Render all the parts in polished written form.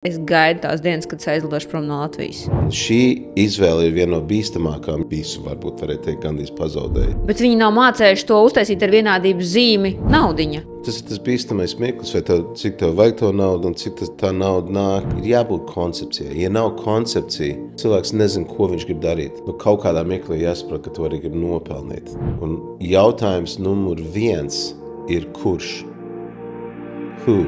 Es gaidu tās dienas, kad es aizlidošu prom no Latvijas. Šī izvēle ir viena no bīstamākām. Visu varbūt varētu teikt, gandrīz pazaudēja. Bet viņi nav mācējuši to uztaisīt ar vienādības zīmi naudiņa. Tas ir tas bīstamais mirklis, vai cik tev vajag to naudu un cik tā nauda nāk. Ir jābūt koncepcijai. Ja nav koncepcija, cilvēks nezin, ko viņš grib darīt. Kaut kādā mirklī jāsaprot, ka to arī grib nopelnīt. Un jautājums numur 1 ir kurš? Who?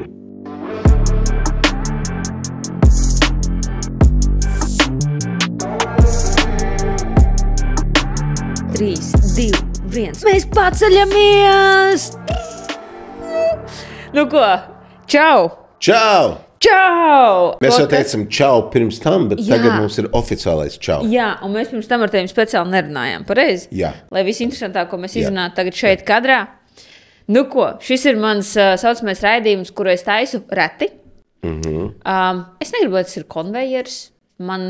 3, 2, 1. Mēs paceļamies! Nu ko? Čau! Čau! Čau! Mēs jau teicām čau pirms tam, bet tagad mums ir oficiālais čau. Jā, un mēs pirms tam ar tevi speciāli nerunājām, pareizi? Jā. Lai viss interesantāko mēs izrunātu tagad šeit kadrā. Nu ko, šis ir mans saucamais raidījums, kuru es taisu reti. Es negribu, lai tas ir konvejers. Man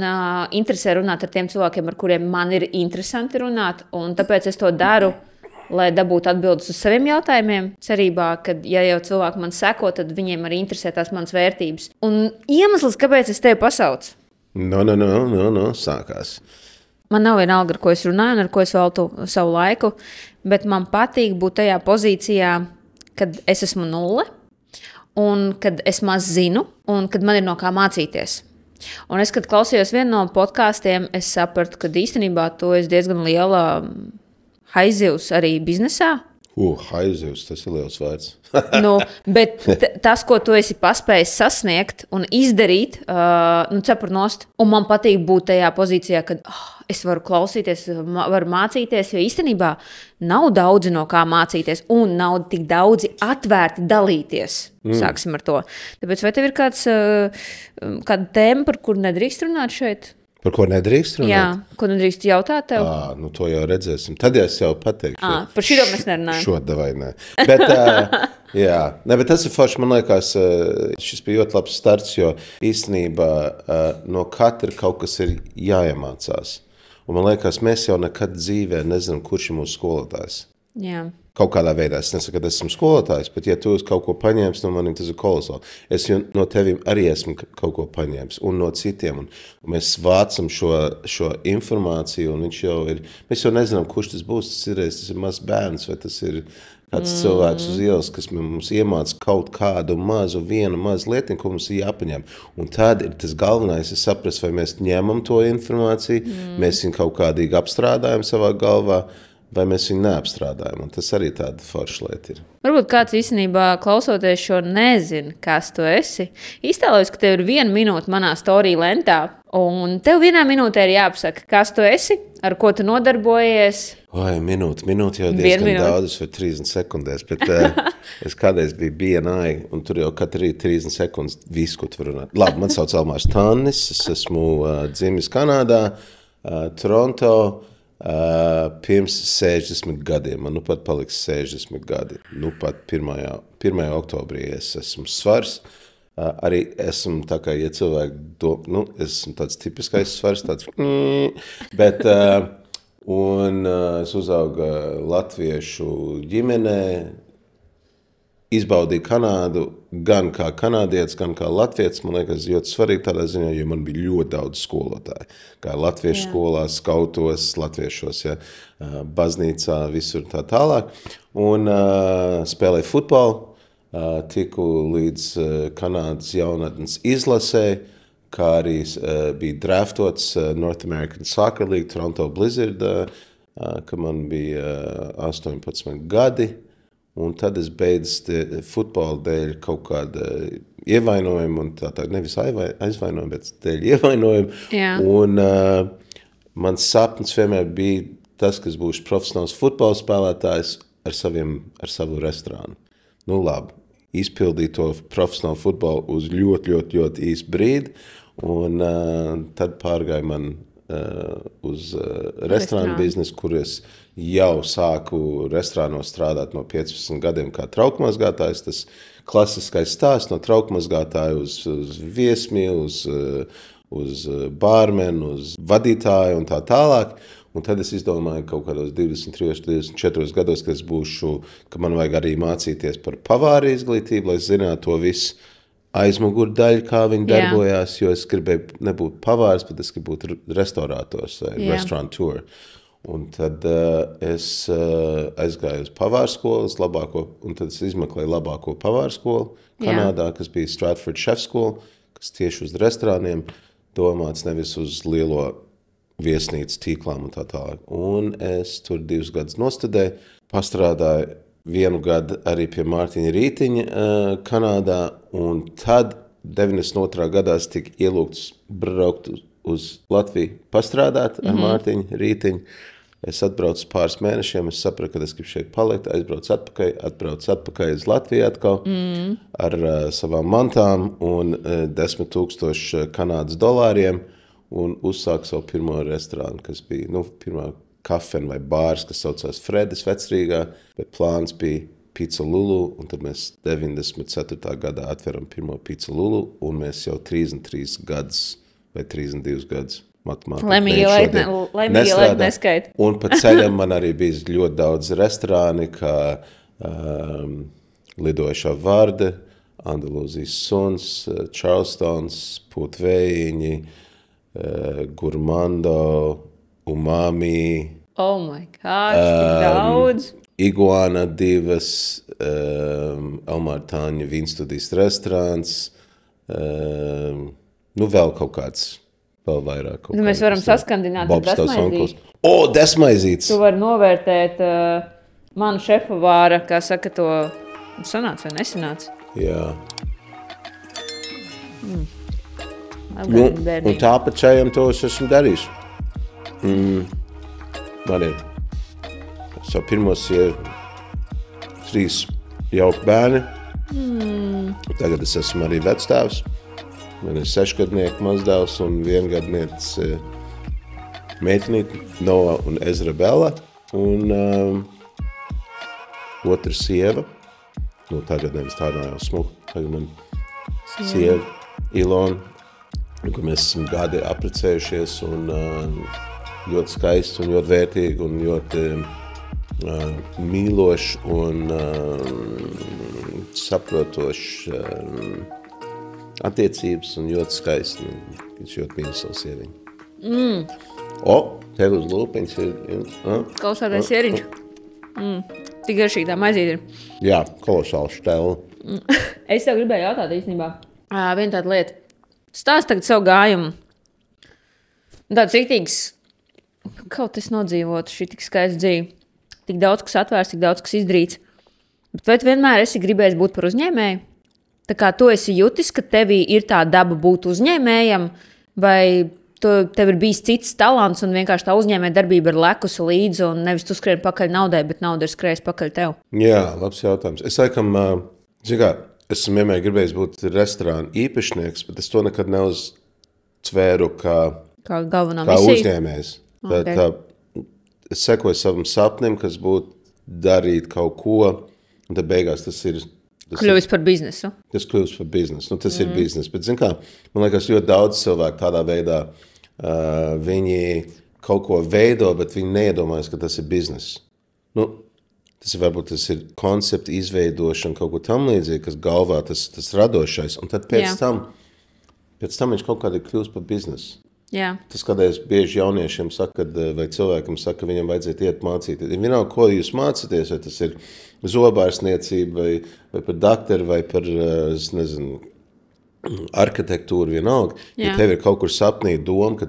interesē runāt ar tiem cilvēkiem, ar kuriem man ir interesanti runāt, un tāpēc es to daru, lai dabūtu atbildes uz saviem jautājumiem, cerībā, ka, ja jau cilvēki man seko, tad viņiem arī interesē tās manas vērtības. Un iemesls, kāpēc es tevi pasaucu? No, sākās. Man nav vienalga, ar ko es runāju un ar ko es veltu savu laiku, bet man patīk būt tajā pozīcijā, kad es esmu nulle, un kad es maz zinu, un kad man ir no kā mācīties. Un es, kad klausījos vienu no podkāstiem, es sapratu, ka īstenībā tu esi diezgan liela haizivs arī biznesā. Haizivs, tas ir liels vārds. Bet tas, ko tu esi paspējis sasniegt un izdarīt, cepur nost. Un man patīk būt tajā pozīcijā, kad es varu klausīties, varu mācīties, jo īstenībā nav daudzi no kā mācīties un nav tik daudzi atvērti dalīties. Sāksim ar to. Tāpēc vai tev ir kāda tēma, par kuru nedrīkst runāt šeit? Par ko nedrīkst runāt? Jā, ko nedrīkst jautāt tev? To jau redzēsim. Tad es jau pateikšu. Par šito mēs nerunājam. Šodavai nē. Bet, jā. Bet tas ir forši, man liekas, šis bija ļoti labs starts, jo īstenībā no katra kaut kas ir jāiemācās. Un man liekas, mēs jau nekad dzīvē nezinām, kurš ir mūsu skolotājs. Jā. Kaut kādā veidā. Es nesaku, ka esmu skolotājs, bet ja tu esi kaut ko paņēmis no manim, tas ir kolosāli. Es no tevim arī esmu kaut ko paņēmis un no citiem. Un mēs vācam šo informāciju, un mēs jau nezinām, kurš tas būs. Tas ir mazs bērns, vai tas ir kāds cilvēks uz ielas, kas mums iemāca kaut kādu vienu mazu lietiņu, ko mums ir jāpaņem. Un tad ir tas galvenais, es saprast, vai mēs ņemam to informāciju, mēs viņu kaut kādīgi apstrādājam savā galvā, vai mēs viņu neapstrādājam. Un tas arī tāda forša lieta ir. Varbūt kāds īstenībā klausoties šo nezina, kas tu esi. Iztēlojies, ka tev ir 1 minūte manā storija lentā, un tev 1 minūtē ir jāpasaka, kas tu esi, ar ko tu nodarbojies. Minūte jau diezgan daudz, vai 30 sekundēs, bet es kādreiz biju BNI, un tur jau katru rīt 30 sekundes visu, ko tu var runāt. Labi, man sauc Elmārs Tannis, es esmu dzimis Kanādā, Toronto, pirms 60 gadiem. Man pat paliks 60 gadi. Pat 1. oktobrī es esmu svars. Arī esmu tā kā, ja cilvēki esmu tāds tipiskais svars, tāds bet un es uzaugu latviešu ģimenē, izbaudīju Kanādu gan kā kanādietis, gan kā latvietis. Man liekas, ļoti svarīgi tādā ziņā, jo man bija ļoti daudz skolotāju. Kā latviešu skolās, skautos, latviešos, baznīcā, visur tā tālāk. Un spēlēju futbolu, tiku līdz Kanādas jaunatnes izlasē, kā arī bija draftots North American Soccer League, Toronto Blizzard, ka man bija 18 gadi. Un tad es beidzu futbola dēļ kaut kāda ievainojuma, un tā nevis aizvainojuma, bet dēļ ievainojuma. Jā. Un mans sapnis vienmēr bija tas, kas būs profesionāls futbola spēlētājs ar savu restorānu. Labi, izpildīju to profesionālu futbolu uz ļoti īsu brīdi, un tad pārgāju man uz restorānu biznesu, kur es jau sāku restorānos strādāt no 15 gadiem kā traukmazgātājs. Tas klasiskais stāsts no traukmazgātāja uz viesmīlu, uz bārmenu, uz vadītāju un tā tālāk. Un tad es izdomāju kaut kādos 23, 24 gados, ka man vajag arī mācīties par pavāru izglītību, lai zinātu to visu. aizmugurdaļa, kā viņi darbojās, jo es gribēju nebūt pavārs, bet es gribu būt restaurātors vai restaurateur. Un tad es aizgāju uz pavārskolu, un tad es izmeklēju labāko pavārskolu Kanādā, kas bija Stratford Chef School, kas tieši uz restorāniem domāts, nevis uz lielo viesnīcu tīklām un tā tālāk. Un es tur 2 gadus nostudēju, pastrādāju 1 gadu arī pie Mārtiņa Rītiņa Kanādā, un tad 92. gadā es tiku ielūgts braukt uz Latviju pastrādāt ar Mārtiņu Rītiņu. Es atbraucu pāris mēnešiem, es sapratu, ka es gribu šeit palikt, atbraucu atpakaļ uz Latviju atkal ar savām mantām un 10,000 Kanādas dolāriem un uzsāku savu pirmo restorānu, kas bija, pirmā kafena vai bārs, kas saucās Fredis Vecrīgā, bet plāns bija Pizza Lulu, un tad mēs 94. gadā atveram pirmo Pizza Lulu, un mēs jau 33 gadus vai 32 gadus Laimīgi laik neskait. Un pa ceļam man arī bija ļoti daudz restorāni, kā Lidojušā Varde, Andalūzijas suns, Charlestons, Pūtvējiņi, Gurmando, Umami. Oh my gosh, tik daudz! Iguana 2, Elmārtāņa Vīnstudijas restorāns, vēl kaut kāds. Vēl vairāk. Mēs varam saskandināt ar desmaizīti. Desmaizītes! Tu vari novērtēt manu šefa vāra, kā saka, to sanāca vai nesanāca. Jā. Un tāpat čajam to es esmu darījis. Man ir savu pirmo sievu 3 jauki bērni. Tagad es esmu arī vecstāvs. Man ir 6-gadnieku mazdēls un 1-gadnieces meitenīte Noa un Ezra Bella. Un otra sieva, tagad nevis tā nav jau smuka, tagad man sieva Ilona, kur mēs esam gadi apprecējušies un ļoti skaisti un ļoti vērtīgi un ļoti mīloši un saprotoši attiecības un ļoti skaisti. Viņš ļoti mīl savu sieviņu. Tev uz lūpiņas ir... Kolosālais sieriņš. Tik garšīgi tā maizīte ir. Jā, kolosāli štēli. Es tev gribēju jautāt īstenībā. Viena tāda lieta. Stāst tagad savu gājumu. Tāds rīktīgs, kaut es nodzīvotu šī tik skaista dzīve. Tik daudz, kas atvērts, tik daudz, kas izdarīts. Bet vai tu vienmēr esi gribējis būt par uzņēmēju? Tā kā tu esi jutis, ka tevī ir tā daba būt uzņēmējam, vai tev ir bijis cits talants un vienkārši tā uzņēmēja darbība ir lekusi līdzi un nevis tu skrien pakaļ naudai, bet nauda ir skrējis pakaļ tev? Jā, labs jautājums. Es laikam, esmu vienmēr gribējis būt restorāna īpašnieks, bet es to nekad neuztvēru kā galvenā misija? Uzņēmējs. Okay. Es sekoju savam sapnim, kas būtu darīt kaut ko, un tad beigās tas ir... Kļuvis par biznesu. Tas kļuvis par biznesu. Tas ir biznes. Bet, zin kā, man liekas, ļoti daudz cilvēku tādā veidā viņi kaut ko veido, bet viņi neiedomājas, ka tas ir biznes. Tas ir koncepta izveidošana, kaut ko tam līdzīgi, kas galvā tas radošais. Un tad pēc tam viņš kaut kādā kļūst par biznesu. Jā. Tas kādreiz bieži jauniešiem saka, vai cilvēkam saka, ka viņam vajadzētu iet mācīties. Vienalga, ko jūs mācāties, vai tas ir zobārstniecība, vai par dakteru, vai par, nezinu, arhitektūru, vienalga. Ja tev ir kaut kur sapnī doma, ka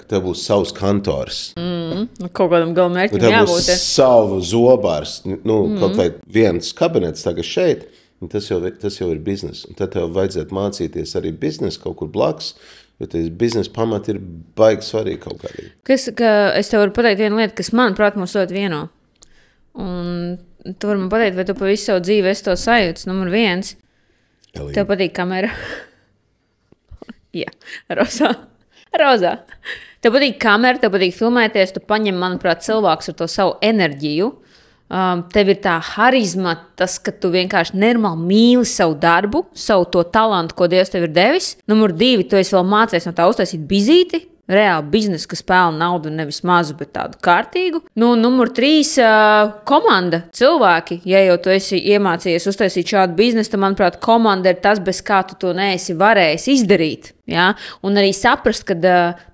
tev būs savs kantors. Kaut kādam galvmērķim jābūt. Tev būs savu zobārs, kaut vai viens kabinets tagad šeit, un tas jau ir biznes. Un tad tev vajadzētu mācīties arī biznes kaut kur blakus, jo tas biznesa pamati ir baigi svarīgi kaut kādīgi. Es tev varu pateikt vienu lietu, kas, manuprāt, mūs ļoti vieno. Un tu vari man pateikt, vai tu pa visu savu dzīvi esi to sajūtas. Numur 1. Elīna. Tev patīk kamera? Jā, rozā. Tev patīk kamera, tev patīk filmēties, tu paņem, manuprāt, cilvēks ar to savu enerģiju. Tev ir tā harizma, tas, ka tu vienkārši normāli mīli savu darbu, savu to talantu, ko Dievs tev ir devis. Numur 2, tu esi vēl mācies no tā uztaisīt bizīti. reāli biznesu, kas pelna naudu, nevis mazu, bet tādu kārtīgu. Nu, numur 3 - komanda, cilvēki. Ja jau tu esi iemācījies uztaisīt šādu biznesu, tad, manuprāt, komanda ir tas, bez kā tu to neesi varējis izdarīt. Ja? Un arī saprast, ka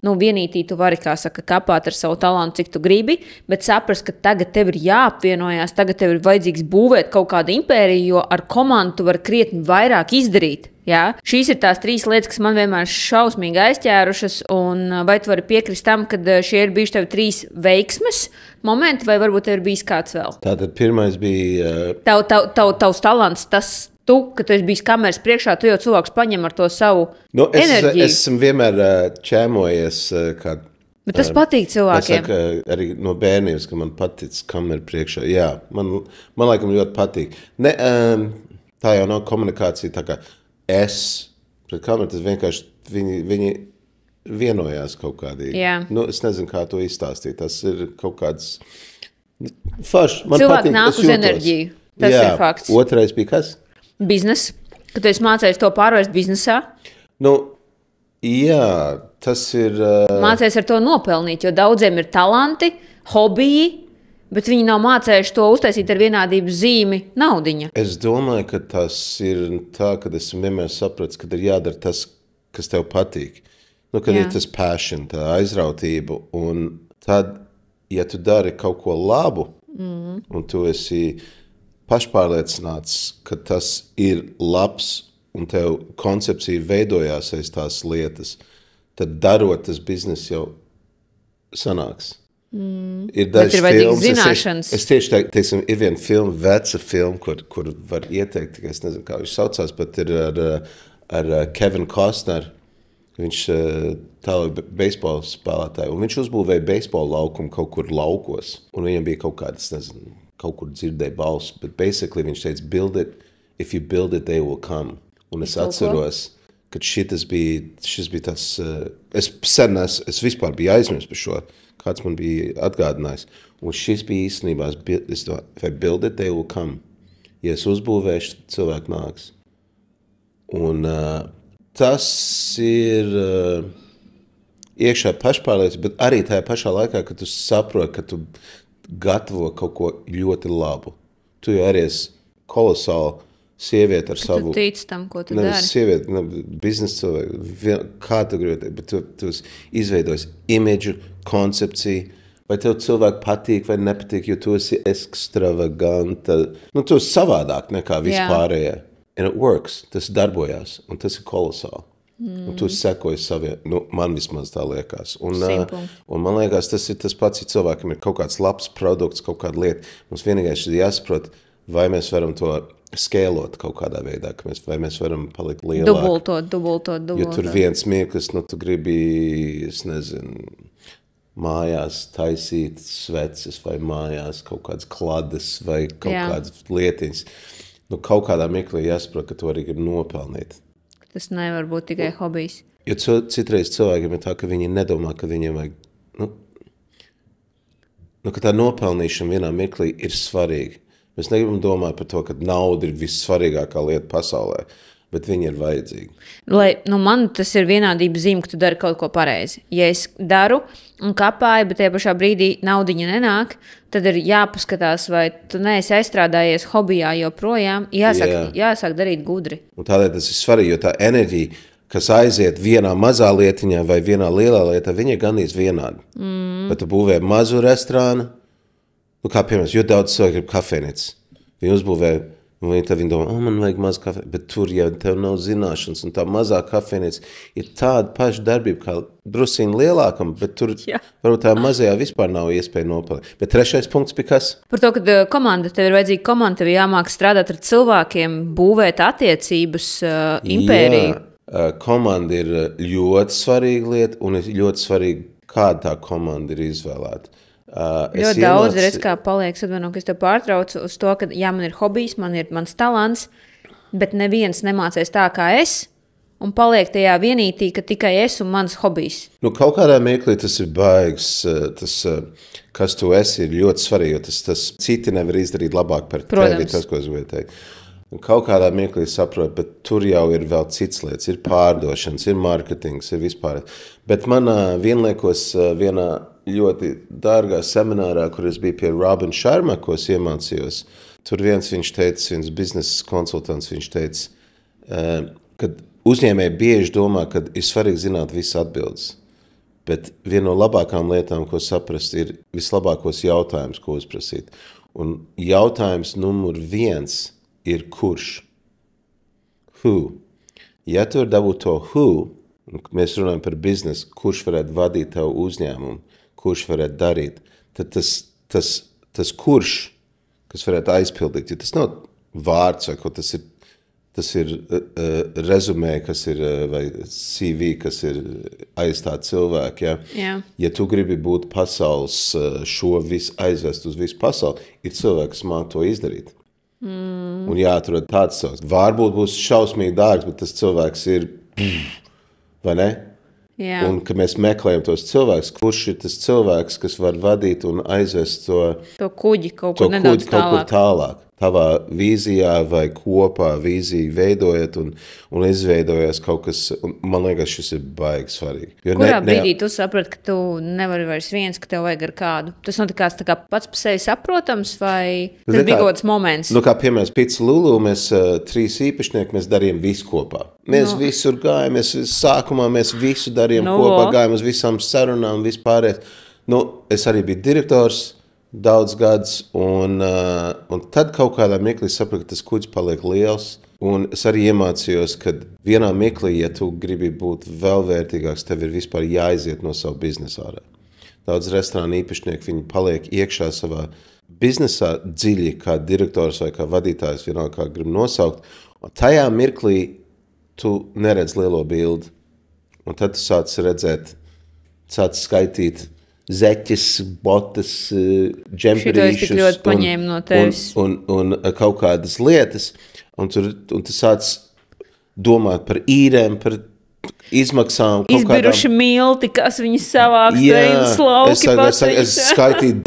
vienītī tu vari, kā saka, kapāt ar savu talantu, cik tu gribi, bet saprast, ka tagad tev ir jāapvienojās, tagad tev ir vajadzīgs būvēt kaut kādu impēriju, jo ar komandu tu vari krietni vairāk izdarīt. Jā. Šīs ir tās 3 lietas, kas man vienmēr šausmīgi aizķērušas, un vai tu vari piekrist tam, ka šie ir bijuši tev 3 veiksmes momenti, vai varbūt tev ir bijis kāds vēl? Tātad pirmais bija... Tavs talants, tas ka tu esi bijis kameras priekšā, tu jau cilvēks paņem ar to savu enerģiju. Es esmu vienmēr ķēmojies kā... Bet tas patīk cilvēkiem. Es saku arī no bērnības, ka man patīk kameras priekšā. Jā, man laikam ļoti patīk. Ne, tā jau nav komunikācija tā kā... Es pret kameru, tas vienkārši viņi vienojās kaut kādī. Nu, es nezinu, kā to izstāstīt. Tas ir kaut kāds forši. Cilvēki nāk uz enerģiju. Tas ir fakts. Otrais bija kas? Biznes. Kad tu esi mācējies to pārvērst biznesā? Nu, jā, tas ir... Mācējies ar to nopelnīt, jo daudziem ir talanti, hobiji, bet viņi nav mācējuši to uztaisīt ar vienādības zīmi naudiņa. Es domāju, ka tas ir tā, ka esmu vienmēr sapratis, ka ir jādara tas, kas tev patīk. Nu, kad ir tas passion, tā aizrautība, un tad, ja tu dari kaut ko labu, un tu esi pašpārliecināts, ka tas ir labs, un tev koncepcija veidojās aiz tās lietas, tad darot tas biznes jau sanāks. Ir dažas filmas, es tieši teiksim, ir viena filma, veca filma, kur var ieteikt, tikai es nezinu, kā viņš saucās, bet ir ar Kevin Costner. Viņš tālāk beisbola spēlētāji, un viņš uzbūvēja beisbola laukumu kaut kur laukos, un viņam bija kaut kādas, nezinu, kaut kur dzirdēja balsu, bet basically viņš teica, build it, if you build it, they will come. Un es atceros, ka šis bija tas, es vispār biju aizmirst par šo, kāds man bija atgādinājis. Un šis bija īstenībā, if I build it, they will come. Ja es uzbūvēšu, cilvēki nāks. Un tas ir iekšā pašpārliecība, bet arī tajā pašā laikā, kad tu saproti, ka tu gatavo kaut ko ļoti labu. Tu jau arī esi kolosāli sieviete ar savu... Tu tici tam, ko tu dari. Sieviete, biznesa cilvēku, kā tu gribi, bet tu izveidojis imidžu, koncepciju, vai tev cilvēki patīk vai nepatīk, jo tu esi ekstravaganta. Nu, tu esi savādāk nekā vispārējie. And it works. Tas darbojās, un tas ir kolosāli. Un tu sekoji saviem, man vismaz tā liekas. Un man liekas, tas ir tas pats, ja cilvēkam ir kaut kāds labs produkts, kaut kāda lieta. Mums vienīgais ir jāsaprot, vai mēs varam to skēlot kaut kādā veidā, vai mēs varam palikt lielāk. Dubultot. Jo tur viens mirklis, tu gribi, es nezinu, mājās taisīt sveces vai mājās kaut kādas klades vai kaut kādas lietiņas. Kaut kādā mirklī jāsaprot, ka tu arī gribi nopelnīt. Tas nevar būt tikai hobijs. Jo citreiz cilvēkiem ir tā, ka viņi nedomā, ka viņiem vajag, ka tā nopelnīšana vienā mirklī ir svarīga. Mēs negribam domāt par to, ka nauda ir vissvarīgākā lieta pasaulē, bet viņi ir vajadzīgi. Man tas ir vienādības zīme, ka tu dari kaut ko pareizi. Ja es daru un kapāju, bet tajā pašā brīdī naudiņa nenāk, tad ir jāpaskatās, vai tu neesi aizstrādājies hobijā joprojām. Jāsāk darīt gudri. Un tādēļ tas ir svarīgi, jo tā enerģija, kas aiziet vienā mazā lietiņā vai vienā lielā lietā, viņa ir gandrīz vienāda. Bet tu būvē mazu restorānu, kā piemēram, jo daudz cilvēku grib kafejnīcas. Viņi uzbūvē, un viņi domā, man vajag maz kafejnīcas, bet tur jau tev nav zināšanas, un tā mazā kafejnīca ir tāda paša darbība kā drusciņa lielākam, bet tur varbūt tā mazajā vispār nav iespēja nopelnīt. Bet trešais punkts bija kas? Par to, ka tev ir vajadzīga komanda, tev jāmāk strādāt ar cilvēkiem, būvēt attiecības, impēriju. Komanda ir ļoti svarīga lieta, un ir ļoti svarīgi, kāda tā komanda ir izvēlēta. Ļoti daudz redz, kā paliek, ka es tev pārtraucu uz to, ka man ir hobijs, man ir mans talants, bet neviens nemācēs tā kā es, un paliek tajā vienītī, ka tikai es un mans hobijs. Kaut kādā mirklī tas ir baigs, kas tu esi, ir ļoti svarīgi, jo tas citi nevar izdarīt labāk par tevi, tas, ko es gribēju teikt. Kaut kādā mirklī saprotu, bet tur jau ir vēl cits lietas. Ir pārdošanas, ir mārketings, ir vispār. Bet man vienlaikus vienā ļoti dārgā seminārā, kur es biju pie Robin Sharma, ko es iemācījos, tur viņš teica, viens biznesa konsultants, viņš teica, ka uzņēmēji bieži domā, ka ir svarīgi zināt visas atbildes. Bet viena no labākām lietām, ko saprast, ir vislabākos jautājumus, ko uzprasīt. Un jautājums numur 1 ir kurš? Who? Ja tu dabūt to who, mēs runājam par biznesu, kurš varētu vadīt tavu uzņēmumu, kurš varētu darīt, tad tas kurš, kas varētu aizpildīt, ja tas nav vārds vai ko tas ir rezumē, kas ir, vai CV, kas ir aiz tā cilvēka, ja? Ja tu gribi būt pasaules, šo visu aizvest uz visu pasauli, ir cilvēki, kas māk to izdarīt. Un jāatrod tāds cilvēks. Varbūt būs šausmīgi dārgs, bet tas cilvēks ir, vai ne? Jā. Un, ka mēs meklējam tos cilvēkus, kurš ir tas cilvēks, kas var vadīt un aizvest to kuģi kaut kur nedaudz tālāk. Tavā vīzijā vai kopā vīziju veidojat un izveidojas kaut kas, un man liekas, šis ir baigi svarīgi. Kurā brīdī tu saprati, ka tu nevari vairs viens, ka tev vajag ar kādu? Tas nav tā kā pats par sevi saprotams, vai tas bija kaut kāds moments? Nu, kā piemēram, Pizza Lulu, mēs 3 īpašnieki, mēs darījām visu kopā. Mēs visur gājām, sākumā mēs visu darījām kopā, gājām uz visām sarunām, vispārēt. Es arī biju direktors daudz gadus, un tad kaut kādā mirklī sapratu, ka tas kuģis paliek liels. Un es arī iemācījos, ka vienā mirklī, ja tu gribi būt vēl vērtīgāks, tev ir vispār jāiziet no savu biznesu ārā. Daudz restorānu īpašnieki, viņi paliek iekšā savā biznesā dziļi, kā direktors vai kā vadītājs, vienalga kā grib nosaukt. Un tajā mirklī tu neredz lielo bildi. Un tad tu sāc redzēt, sāc skaitīt zeķes, botas, džemperīšus un kaut kādas lietas. Un tu sāc domāt par īrēm, par izmaksām. Izbiruši milti, kas viņas savāks, teinas lauki paceļas. Es skaitīju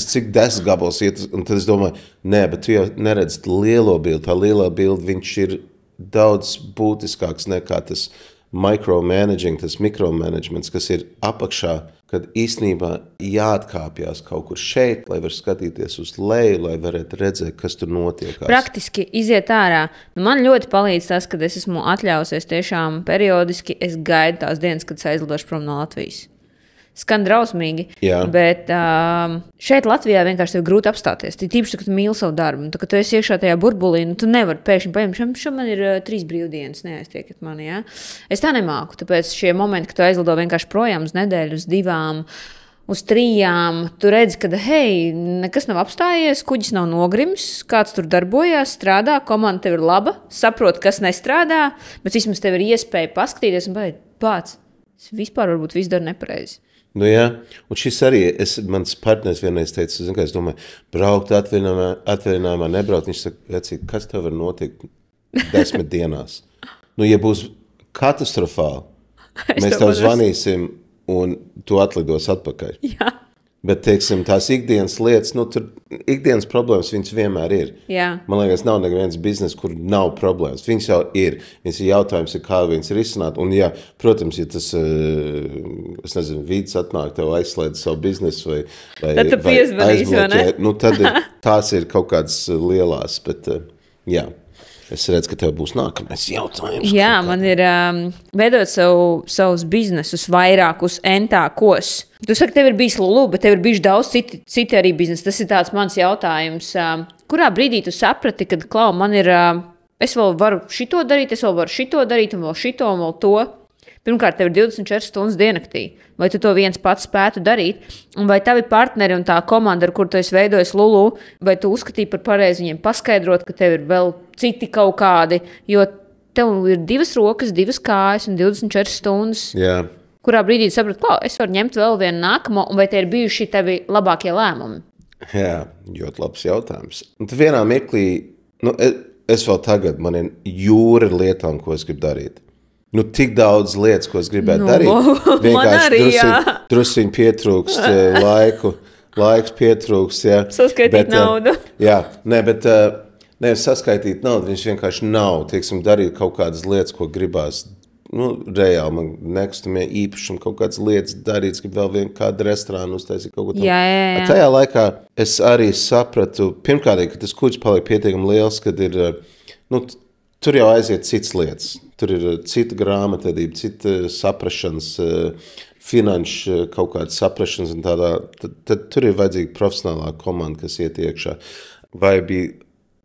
cik 10 gabals iet, un tad es domāju, bet tu jau neredz lielo bildi. Tā lielā bildi, viņš ir daudz būtiskāks nekā tas micromanaging, tas mikromanagements, kas ir apakšā, kad īstenībā jāatkāpjas kaut kur šeit, lai var skatīties uz leju, lai varētu redzēt, kas tur notiek. Praktiski iziet ārā. Man ļoti palīdz tas, kad es esmu atļausies tiešām periodiski, es gaidu tās dienas, kad es aizlidošu prom no Latvijas. Skan drausmīgi, bet šeit Latvijā vienkārši tev grūti apstāties. Tīpaši, ka tu mīli savu darbu. Kad tu esi iekšā tajā burbulī, tu nevari pēkšņi paņemt, šo man ir 3 brīvdienas, neaiztiekat mani. Ja? Es tā nemāku, tāpēc šie momenti, kad tu aizlido vienkārši projām uz nedēļu, uz 2, uz 3, tu redzi, ka nekas nav apstājies, kuģis nav nogrims, kāds tur darbojās, strādā, komanda tev ir laba, saprot, kas nestrādā, bet vismaz tev ir iespēja paskatīties un pats, vispār varbūt viss dara nepareizi. Un šis arī, mans partners vienreiz teica, es domāju, braukt atvaļinājumā, nebraukt. Viņš saka, kas tev var notikt 10 dienās? Ja būs katastrofāli, mēs tev zvanīsim un tu atlidos atpakaļ. Jā. Bet, teiksim, tās ikdienas lietas, tur ikdienas problēmas viņas vienmēr ir. Jā. Man liekas, nav neviens biznes, kur nav problēmas. Viņas jau ir. Viņas ir jautājums, kā viņas risināt. Un, protams, ja tas, vīds atnāk, tev aizslēdz savu biznesu vai aizbloķē, tad tās ir kaut kādas lielās, bet, es redzu, ka tev būs nākamais jautājums. Jā, man ir veidot savus biznesus vairākus entākos. Tu saki, tev ir bijis Lulu, bet tev ir bijuši daudz citi arī biznesi. Tas ir tāds mans jautājums. Kurā brīdī tu saprati, kad, man ir, es vēl varu šito darīt, un vēl šito, un vēl to? Pirmkārt, tev ir 24 stundas diennaktī. Vai tu to viens pats spētu darīt? Un vai tavi partneri un tā komanda, ar kur tu esi veidojis Lulu, vai tu uzskatīji par pareizi viņiem paskaidrot, ka tev ir vēl citi kaut kādi, jo tev ir 2 rokas, 2 kājas un 24 stundas. Jā. Kurā brīdī sapratu, es varu ņemt vēl vienu nākamo, un vai tie ir bijuši tevi labākie lēmumi? Jā, ļoti labs jautājums. Un tad vienā mirklī, es vēl tagad, man ir jūra lietām, ko es gribu darīt. Tik daudz lietas, ko es gribētu darīt. Vienkārši drusciņ pietrūkst laiku. Laiks pietrūkst, jā. Saskaitīt naudu. Jā, bet Nevis saskaitīt naudu, viņš vienkārši nav, teiksim, darīt kaut kādas lietas, ko gribās. Reāli man nekustamie īpašumi, kaut kādas lietas darīts, grib vēl kādu restorānu uztaisīt, kaut ko tādu. Jā. Tajā laikā es arī sapratu, pirmkārt, ka tas kuģis paliek pietiekami liels, kad ir, tur jau aiziet cits lietas. Tur ir cita grāmatvedība, cita saprašanas, finanšu kaut kādas saprašanas un tādā. Tad tur ir vajadzīga profesionālā komanda, kas iet iekšā. Vai bija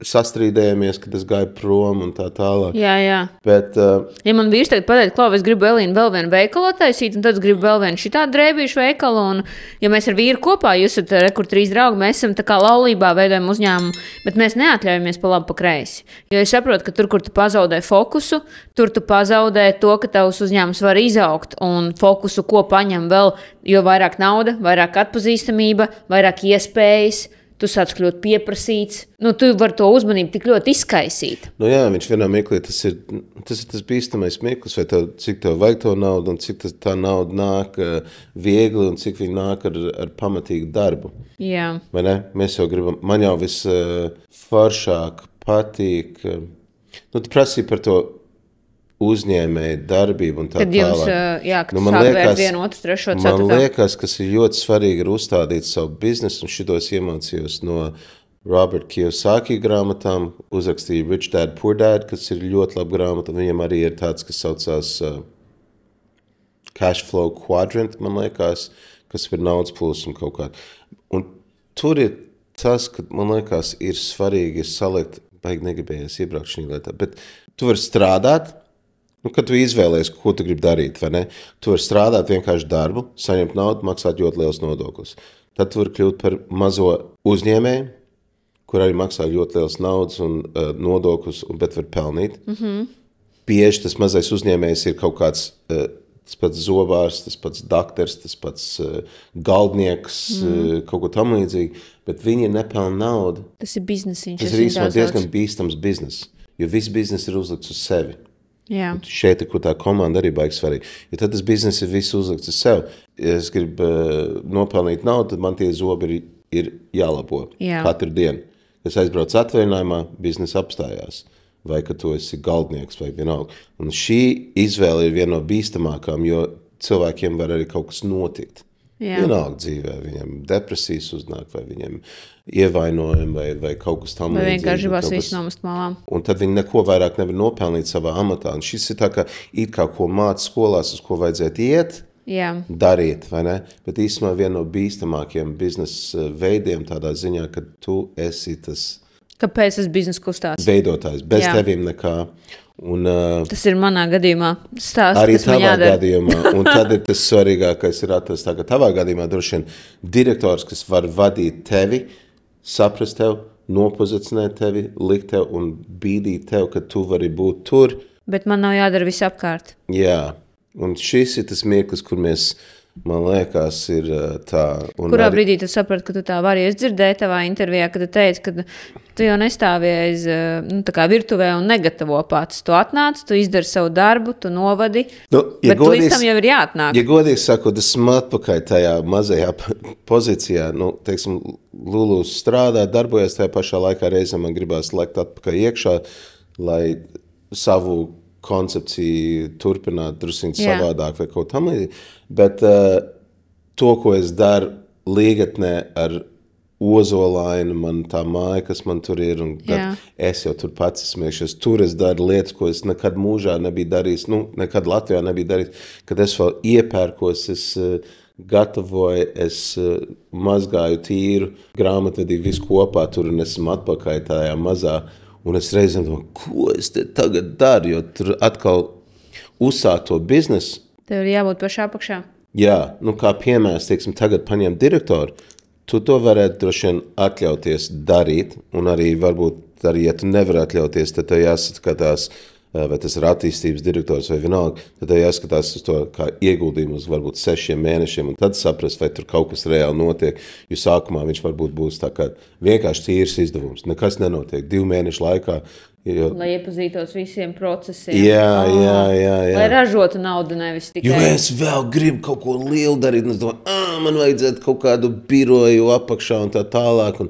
sastrīdējamies, kad es gāju prom un tā tālāk. Jā. Bet, ja man vīrs tagad pateikt, Klau, es gribu Elīnu vēl vienu veikalu taisīt, un tad es gribu vēl vienu šitādu drēbīšu veikalu, un ja mēs ar vīru kopā, jūs esat kur 3 draugi, mēs esam tā kā laulībā veidojam uzņēmumu, bet mēs neatļaujamies pa labi pa kreisi. Jo es saprotu, ka tur, kur tu pazaudē fokusu, tur tu pazaudē to, ka tavs uzņēmums var izaugt, un fokusu, ko paņem vēl, jo vairāk nauda, vairāk atpazīstamība, vairāk iespējas, tu sāc kļūt pieprasīts. Tu vari to uzmanību tik ļoti izkaisīt. Jā, viņš vienā mirklī, tas ir tas bīstamais mirklis, vai cik tev vajag to naudu, un cik tā nauda nāk viegli, un cik viņa nāk ar pamatīgu darbu. Jā. Vai ne? Mēs jau gribam, man jau foršāk patīk. Tu prasīji par to uzņēmēju darbību un tā tālāk. Kad jums, kad sāk vērt 1, 2, 3, 4. Man liekas, kas ir ļoti svarīgi ir uzstādīt savu biznesu, un šitos iemācījos no Robert Kiyosaki grāmatām, uzrakstīja Rich Dad, Poor Dad, kas ir ļoti laba grāmata, viņam arī ir tāds, kas saucās Cash Flow Quadrant, man liekas, kas ir naudas plūsma kaut kā. Un tur ir tas, ka, man liekas, ir svarīgi salikt, baigi negribējies iebraukt šī lietā, bet tu vari strādāt, kad tu izvēlies, ko tu gribi darīt, vai ne? Tu vari strādāt vienkārši darbu, saņemt naudu, maksāt ļoti liels nodoklis. Tad tu vari kļūt par mazo uzņēmēju, kur arī maksā ļoti liels naudas un nodoklis, bet var pelnīt. Bieži tas mazais uzņēmējs ir kaut kāds tas pats zobārs, tas pats dakters, tas pats galdnieks, kaut ko tam līdzīgi, bet viņi nepelna naudu. Tas ir biznesiņš. Tas ir īstenībā diezgan bīstams biznes, jo viss biznes ir uzlikts uz sevi. Jā. Šeit ir, kur tā komanda arī baigi svarīga. Ja tad tas biznes ir viss uzlikts uz sev. Ja es gribu nopelnīt naudu, tad man tie zobi ir jālabo katru dienu. Es aizbraucu atvaļinājumā, biznesa apstājās. Vai ka tu esi galdnieks vai vienalga. Un šī izvēle ir viena no bīstamākām, jo cilvēkiem var arī kaut kas notikt. Vienalga dzīvē, viņam depresijas uznāk, vai viņam ievainojumi, vai kaut kas tam līdzīgi. Vai vienkārši gribas visu nomest malām. Un tad viņi neko vairāk nevar nopelnīt savā amatā. Un šis ir tā kā it kā ko māca skolās, uz ko vajadzētu iet, darīt, vai ne? Bet īstenībā viena no bīstamākiem biznesa veidiem tādā ziņā, ka tu esi tas kāpēc tas biznesa kustās? Veidotājs, bez tevīm nekā. Un, tas ir manā gadījumā stāsts, arī kas man tavā jādara. Gadījumā, un tad ir tas svarīgākais ir atrast tā, ka tavā gadījumā droši vien direktors, kas var vadīt tevi, saprast tev, nopozicionēt tevi, likt tev un bīdīt tev, ka tu vari būt tur. Bet man nav jādara viss apkārt. Jā, un šis ir tas mirklis, kur mēs, man liekas, ir tā. Kurā brīdī tu saprati, ka tu tā vari? Es dzirdēju tavā intervijā, kad tu teici, ka tu jau nestāvies virtuvē un negatavo pats. Tu atnāc, tu izdari savu darbu, tu novadi, bet tu līdz tam jau ir jāatnāk. Ja godīgi sakot, esmu atpakaļ tajā mazajā pozīcijā, teiksim, Lulus strādā, darbojas tajā pašā laikā reizē man gribās lekt atpakaļ iekšā, lai savu koncepciju turpināt drusiņ savādāk vai kaut tam līdzīgi. Bet to, ko es daru līgatnē ar Ozolainu, man tā māja, kas man tur ir, un es jau tur pats esmēšies. Tur es daru lietas, ko es nekad mūžā nebiju darījis, nekad Latvijā nebiju darījis. Kad es vēl iepērkos, es gatavoju, es mazgāju tīru, grāmatvedīju visu kopā tur, un esmu atpakaļ tajā mazā. Un es reizēm domāju, ko es te tagad daru, jo tur atkal uzsākt to biznesu. Tev ir jābūt pašā apakšā. Jā, kā piemērs, teiksim, tagad paņem direktoru, tu to varētu droši vien atļauties darīt, un arī varbūt arī, ja tu nevari atļauties, tad tev jāskatās, vai tas ir attīstības direktors vai vienalga, tad tev jāskatās uz to kā ieguldījumu uz varbūt 6 mēnešiem, un tad saprast, vai tur kaut kas reāli notiek, jo sākumā viņš varbūt būs tā kā vienkārši tīrs izdevums, nekas nenotiek 2 mēnešu laikā. Lai iepazītos visiem procesiem. Jā. Lai ražotu naudu, nevis tikai. Jo es vēl gribu kaut ko lielu darīt, un es domāju, man vajadzētu kaut kādu biroju apakšā un tā tālāk, un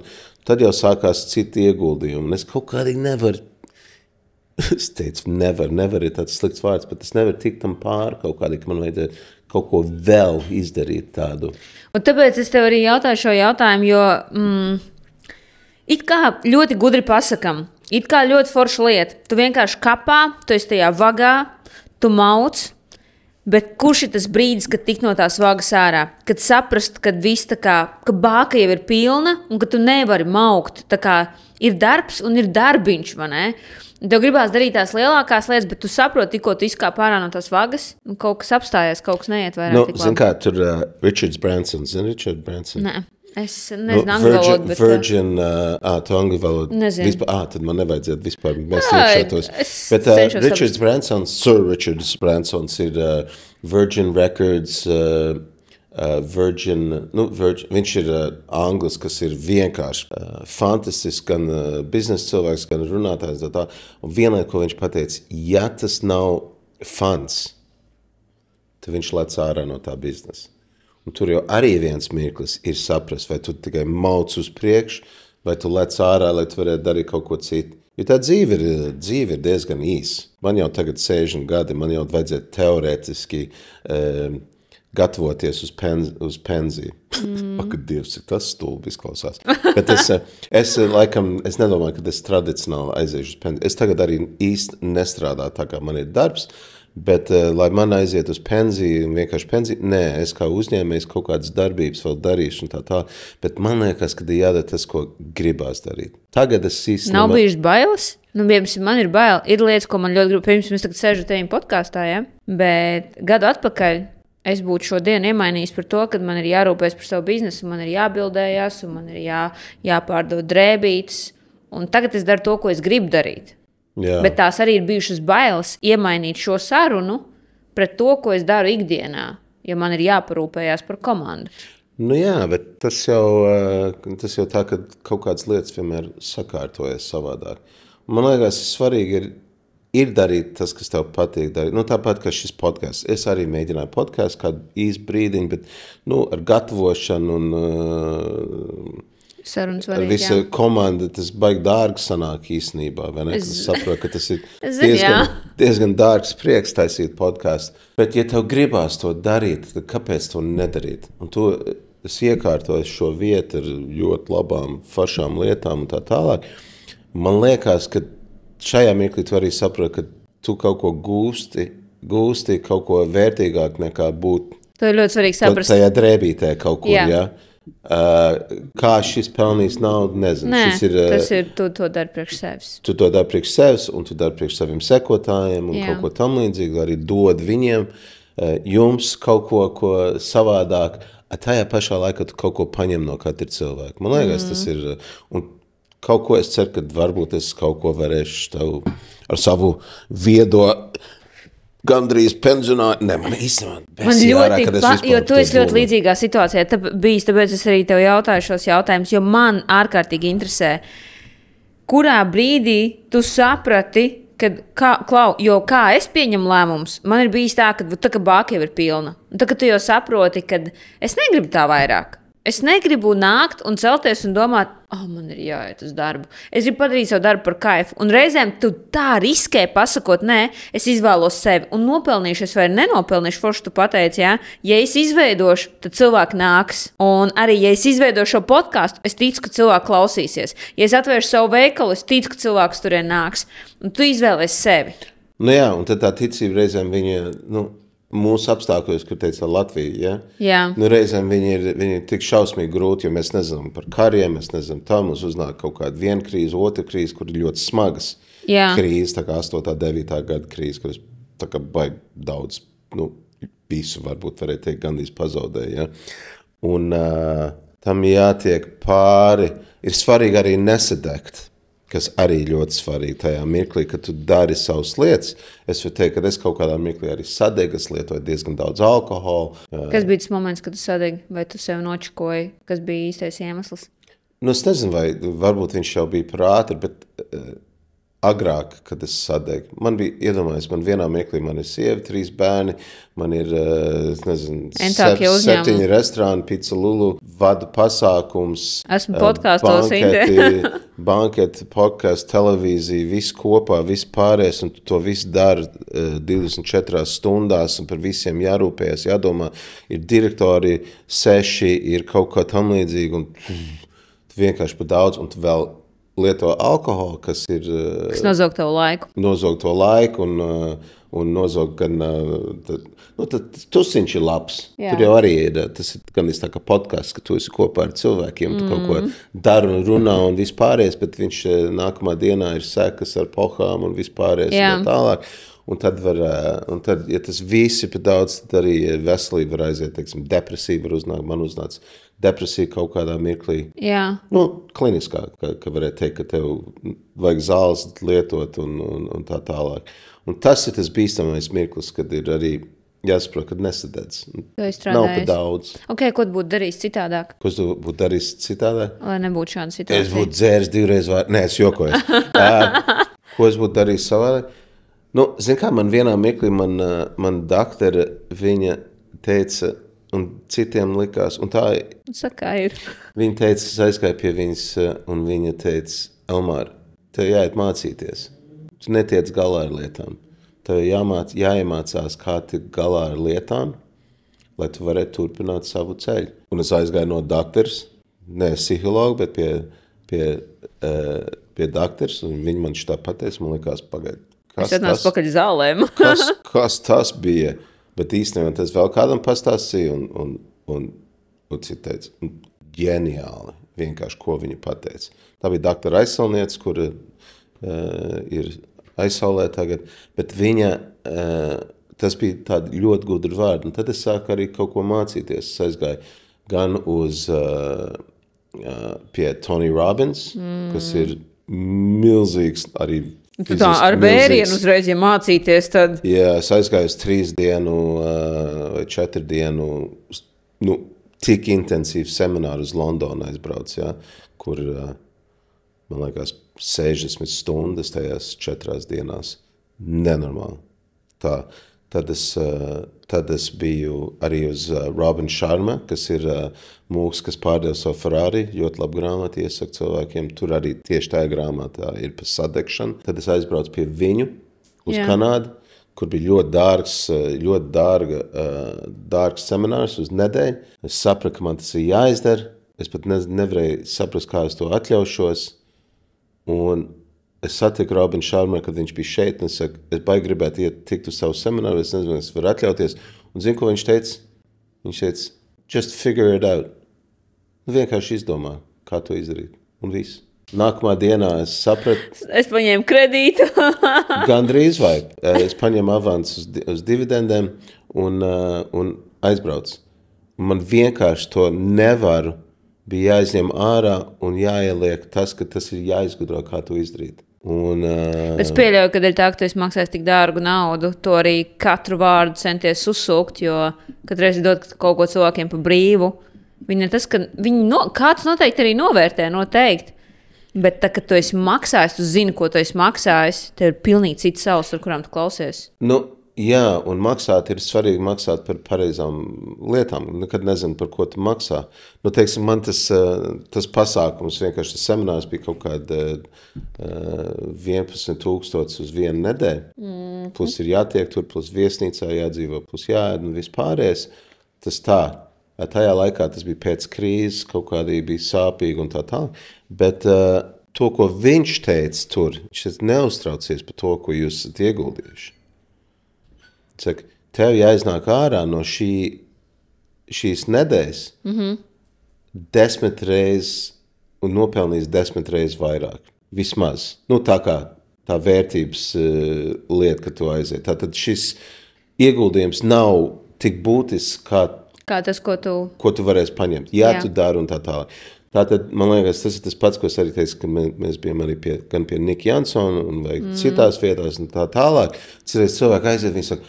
Tad jau sākās citi ieguldījumi. Un es kaut kādīgi nevaru, es teicu, nevar ir tāds slikts vārds, bet es nevaru tikt tam pāri kaut kādīgi, man vajadzēja kaut ko vēl izdarīt tādu. Un tāpēc es tev arī jautāju šo jautājumu, jo it kā ļoti gudri pasakam, it kā ļoti forša lieta. Tu vienkārši kapā, tu esi tajā vagā, tu mauc, bet kurš ir tas brīdis, kad tik no tās vagas ārā? Kad saprast, kad viss tā kā, ka bāka jau ir pilna un ka tu nevari maukt. Tā kā ir darbs un ir darbiņš, vai ne? Tev gribās darīt tās lielākās lietas, bet tu saproti, tikko tu izkāp ārā no tās vagas, un kaut kas apstājās, kaut kas neiet vairāk. Nu, zin kā, tur Richards Branson, zini Richard Branson? Nē, es nezinu angļu valodu, bet... Virgin, tu angļu valodu. Nezinu. Vispār, tad man nevajadzētu vispār, mēs iekšētos. Bet Richards Bransons, Sir Richards Bransons ir Virgin Records, viņš ir anglis, kas ir vienkārši fantastisks, gan biznesa cilvēks, gan runātājs. Tā. Un vienlaik, ko viņš pateica, ja tas nav fans, tad viņš lec ārā no tā biznesa. Un tur jau arī viens mirklis ir saprast, vai tu tikai mauc uz priekšu, vai tu lec ārā, lai tu varētu darīt kaut ko citu. Jo tā dzīve ir diezgan īsa. Man jau tagad 60 gadi, man jau vajadzētu teorētiski gatavoties uz penziju. Ak, Dievs, cik tas stulbi izklausās. Bet es nedomāju, ka es tradicionāli aiziešu uz penziju. Es tagad arī īsti nestrādāju tā, kā man ir darbs, bet lai man aiziet uz penziju, vienkārši penziju, nē, es kā uzņēmējs kaut kādas darbības vēl darīšu un tā. Bet man liekas, ka ir jādara tas, ko gribās darīt. Tagad es īsti... Nav bijušas bailes? Nu, piemēram, man ir bail. Ir lietas, ko man ļoti grib. Piemēram, es tagad sēžu tevim podkāstā, ja? Bet gadu atpakaļ es būtu šodien iemainījis par to, ka man ir jārūpēs par savu biznesu, man ir jābildējās, un man ir jāpārdod drēbītes. Un tagad es daru to, ko es gribu darīt. Jā. Bet tās arī ir bijušas bailes iemainīt šo sarunu pret to, ko es daru ikdienā, jo man ir jāparūpējās par komandu. Nu jā, bet tas jau tā, ka kaut kādas lietas vienmēr sakārtojas savādāk. Man liekas, svarīgi ir darīt tas, kas tev patīk darīt. Nu, tāpat, kā šis podcasts. Es arī mēģināju podcastu kādu īstu brīdiņu, bet ar gatavošanu un ar visu komandu tas baigi dārgi sanāk īstenībā. Es saprotu, ka tas ir diezgan dārgs prieks taisīt podcastu. Bet, ja tev gribās to darīt, tad kāpēc to nedarīt? Un es iekārtoju šo vietu ar ļoti labām, foršām lietām un tā tālāk. Man liekas, ka šajā mirklī tu arī saproti, ka tu kaut ko gūsti kaut ko vērtīgāk nekā būt to ir ļoti svarīgi saprast. Tajā drēbītē kaut kur, jā. Kā šis pelnīs naudu, nezinu. Nē, tu to dari priekš sevis. Tu to dari priekš sevis, un tu dari priekš saviem sekotājiem, un kaut ko tam līdzīgi, arī dod viņiem, jums kaut ko savādāk. Tajā pašā laikā tu kaut ko paņem no katra cilvēka. Man liekas, tas ir... Un kaut ko es ceru, ka varbūt es kaut ko varēšu tev ar savu viedo gandrīz pensionāri. Ne, man īstenībā jo tu esi ļoti līdzīgā situācijā. Tāpēc es arī tev jautāju šos jautājumus, jo man ārkārtīgi interesē, kurā brīdī tu saprati, jo kā es pieņemu lēmumus, man ir bijis tā, ka bāka jau ir pilna. Un tā, ka tu jau saproti, ka es negribu tā vairāk. Es negribu nākt un celties un domāt, man ir jāiet uz darbu. Es gribu padarīt savu darbu par kaifu. Un reizēm tu tā riskē pasakot, nē, es izvēlos sevi un nopelnīšu, es vai nenopelnīšu, forši tu pateici, jā. Ja es izveidošu, tad cilvēki nāks. Un arī, ja es izveidošu šo podcastu, es ticu, ka cilvēki klausīsies. Ja es atvēršu savu veikalu, es ticu, ka cilvēks turien nāks. Un tu izvēlies sevi. Nu jā, un tad tā ticība reizēm viņa, mūsu apstākļos, kur teica Latvija, Jā. Reizēm viņi ir tik šausmīgi grūti, jo mēs nezinām par kariem, mēs nezinām tā, mums uznāk kaut kāda viena krīze, otra krīze, kur ir ļoti smagas krīze, tā kā 8. 9. gada krīze, kuras tā kā baigi daudz, visu varbūt varēja teikt gandrīz pazaudēja, Un tam jātiek pāri, ir svarīgi arī nesadegt. Kas arī ļoti svarīgi tajā mirklī, kad tu dari savas lietas. Es varu teikt, ka es kaut kādā mirklī arī sadegu, es lietoju diezgan daudz alkohola. Kas bija tas moments, kad tu sadegi, vai tu sev nočakoji, kas bija īstais iemesls? Es nezinu, vai varbūt viņš jau bija par ātri, bet agrāk, kad es sadegu. Man bija, iedomājies, man vienā mirklī man ir sieva, 3 bērni, man ir, es nezinu, 7 restorāni, Pizza Lulu, vadu pasākums. Esmu podkāstos, banketi, podkāsts, televīzija, viss kopā, viss pārējais, un tu to visu dari 24 stundās, un par visiem jārūpējas, jādomā, ir direktori 6, ir kaut kā tam līdzīgi, un tu vienkārši par daudz, un tu vēl lieto alkoholu, kas ir... Kas nozog tavu laiku. Nozog to laiku un nozog gan... Tad tusiņš ir labs. Jā. Tur jau arī ir, tas ir gan tā kā podcasts, ka tu esi kopā ar cilvēkiem, tu kaut ko dari un runā un vispārējais, bet viņš nākamā dienā ir sekas ar pohām un vispārējais un tālāk. Un tad, ja tas visi par daudz, tad arī veselība var aiziet, teiksim, depresija var uznākt, man uznāca depresija kaut kādā mirklī. Jā. Kliniskā, ka varētu teikt, ka tev vajag zāles lietot un tā tālāk. Un tas ir tas bīstamais mirklis, kad ir arī jāsaprot, kad nesadedz. Nav pa daudz. Ok, ko tu būtu darījis citādāk? Ko tu būtu darījis citādāk? Lai nebūtu šāda situācija. Es būtu dzēris 2 reizes vairāk. Nē, es jokoju. Ko es būtu darījis savādāk? Zin kā, man vienā mirklī man doktora, viņa teica, un citiem likās, un tā Sakā ir. Viņa teica, es aizgāju pie viņas, un viņa teica, Elmār, tev jāiet mācīties. Tu netiec galā ar lietām. Tev jāiemācās, kā tikt galā ar lietām, lai tu varētu turpināt savu ceļu. Un es aizgāju no doktors, ne psihologu, bet pie doktors, un viņa man šitā pateica, man likās pagaid. Es atnācu pakaļ zālēm. kas tas bija? Bet īstenībā tas vēl kādam pastāstīja un cits teica, ģeniāli, vienkārši, ko viņa pateica. Tā bija doktora aizsaulniece, kur ir aizsaulē tagad, bet viņa, tas bija tādi ļoti gudri vārdi. Un tad es sāku arī kaut ko mācīties. Es aizgāju gan uz pie Tony Robbins, kas ir milzīgs arī Tu tā ar vērienu uzreiz, ja mācīties, tad... Jā, es aizgāju uz 3 dienu vai 4 dienu, tik intensīvu semināru uz Londonu aizbrauc, jā, kur, man liekas, 60 stundas tajās 4 dienās. Nenormāli. Tad es biju arī uz Robin Sharma, kas ir mūks, kas pārdeva savu Ferrari, ļoti labu grāmatu iesaku cilvēkiem. Tur arī tieši tā grāmatā ir par sadegšanu. Tad es aizbraucu pie viņu uz Kanādu, kur bija ļoti dārgs seminārs uz nedēļu. Es sapratu, ka man tas ir jāizdara. Es pat nevarēju saprast, kā es to atļaušos. Un es satiku Robinu Šārmu, kad viņš bija šeit, un es saku, es baigi gribētu tikt uz savu semināru, es nezinu, es varu atļauties. Un zinu, ko viņš teica? Viņš teica, just figure it out. Vienkārši izdomā, kā to izdarīt. Un viss. Nākamā dienā es sapratu. Es paņēmu kredītu. Gandrīz vai. Es paņēmu avansu uz dividendēm un aizbraucu. Man vienkārši to nevaru bija jāizņem ārā un jāieliek tas, ka tas ir jāizgudro, kā to izdarīt. Bet es pieļauju, ka tā, ka tu esi maksājis tik dārgu naudu, to arī katru vārdu centies uzsūkt, jo katreiz dod kaut ko cilvēkiem pa brīvu. Viņi tas, ka kāds noteikti arī novērtē, noteikti. Bet tā, kad tu esi maksājis, tu zini, ko tu esi maksājis, tev ir pilnīgi cits savs, ar kurām tu klausies. Jā, un maksāt ir svarīgi maksāt par pareizām lietām. Nekad nezinu, par ko tu maksā. Teiksim, man tas pasākums, vienkārši tas seminārs bija kaut kāda 11,000 uz vienu nedēļu. Plus ir jātiek tur, plus viesnīcā jādzīvo, plus jāēd un vispārējais. Tas tā. Tajā laikā tas bija pēc krīzes, kaut kādī bija sāpīgi un tā tālāk. Bet to, ko viņš teica tur, viņš neuztraucies par to, ko jūs esat ieguldījuši. Saka, tev jāiznāk ārā no šīs nedēļas 10 reizes un nopelnīs 10 reizes vairāk. Vismaz. Tā kā tā vērtības lieta, ka tu aiziet. Tātad šis ieguldījums nav tik būtisks, kā tas, ko tu varēsi paņemt. Jā, tu dari un tā tālāk. Tātad, man liekas, tas ir tas pats, ko es arī teicu, ka mēs bijām arī gan pie Nika Jansona un vai citās vietās un tā tālāk. Cerēs cilvēki aiziet, viņi saka,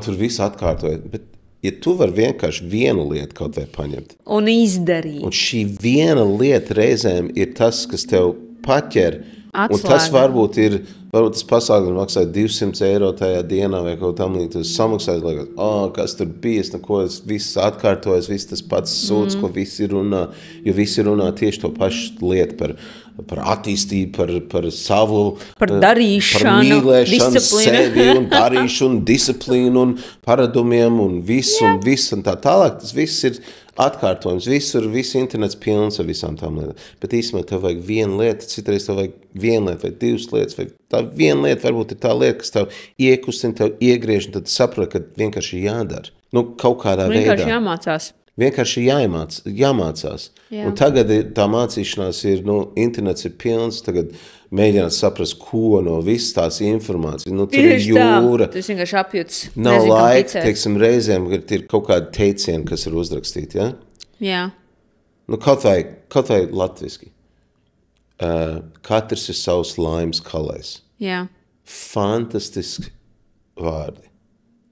tur viss atkārtoja. Bet, ja tu vari vienkārši vienu lietu kaut vai paņemt. Un izdarīt. Un šī viena lieta reizēm ir tas, kas tev paķer. Atslēga. Un tas varbūt ir varbūt tas pasākums maksāja 200 eiro tajā dienā vai kaut tam līdz. Tu samaksāji, liekas, kas tur bija, viss atkārtojas, viss tas pats sūds, ko visi runā, jo visi runā tieši to pašu lietu par attīstību, par savu, par darīšanu, par mīlēšanu, sevi un darīšanu, disciplīnu un paradumiem un visu un tā tālāk. Tas viss ir atkārtojums, viss internets pilns ar visām tām lietām. Bet īstenībā tev vajag viena lieta, citreiz tev vajag viena lieta vai divas lietas, vai tā viena lieta varbūt ir tā lieta, kas tev iekustina, tev iegriež, un tad saproti, ka vienkārši jādara. Kaut kādā veidā. Vienkārši jāmācās. Vienkārši jāmācās. Jā. Un tagad tā mācīšanās ir, internets ir pilns, tagad mēģināt saprast, ko no visas tās informācijas. Tur ir jūra. Tas vienkārši apjūts. Nav laika, teiksim, reizēm, kad ir kaut kādi teicieni, kas ir uzrakstīti, ja? Jā. Kaut vai latviski. Katrs ir savs laimes kalējs. Jā. Fantastiski vārdi.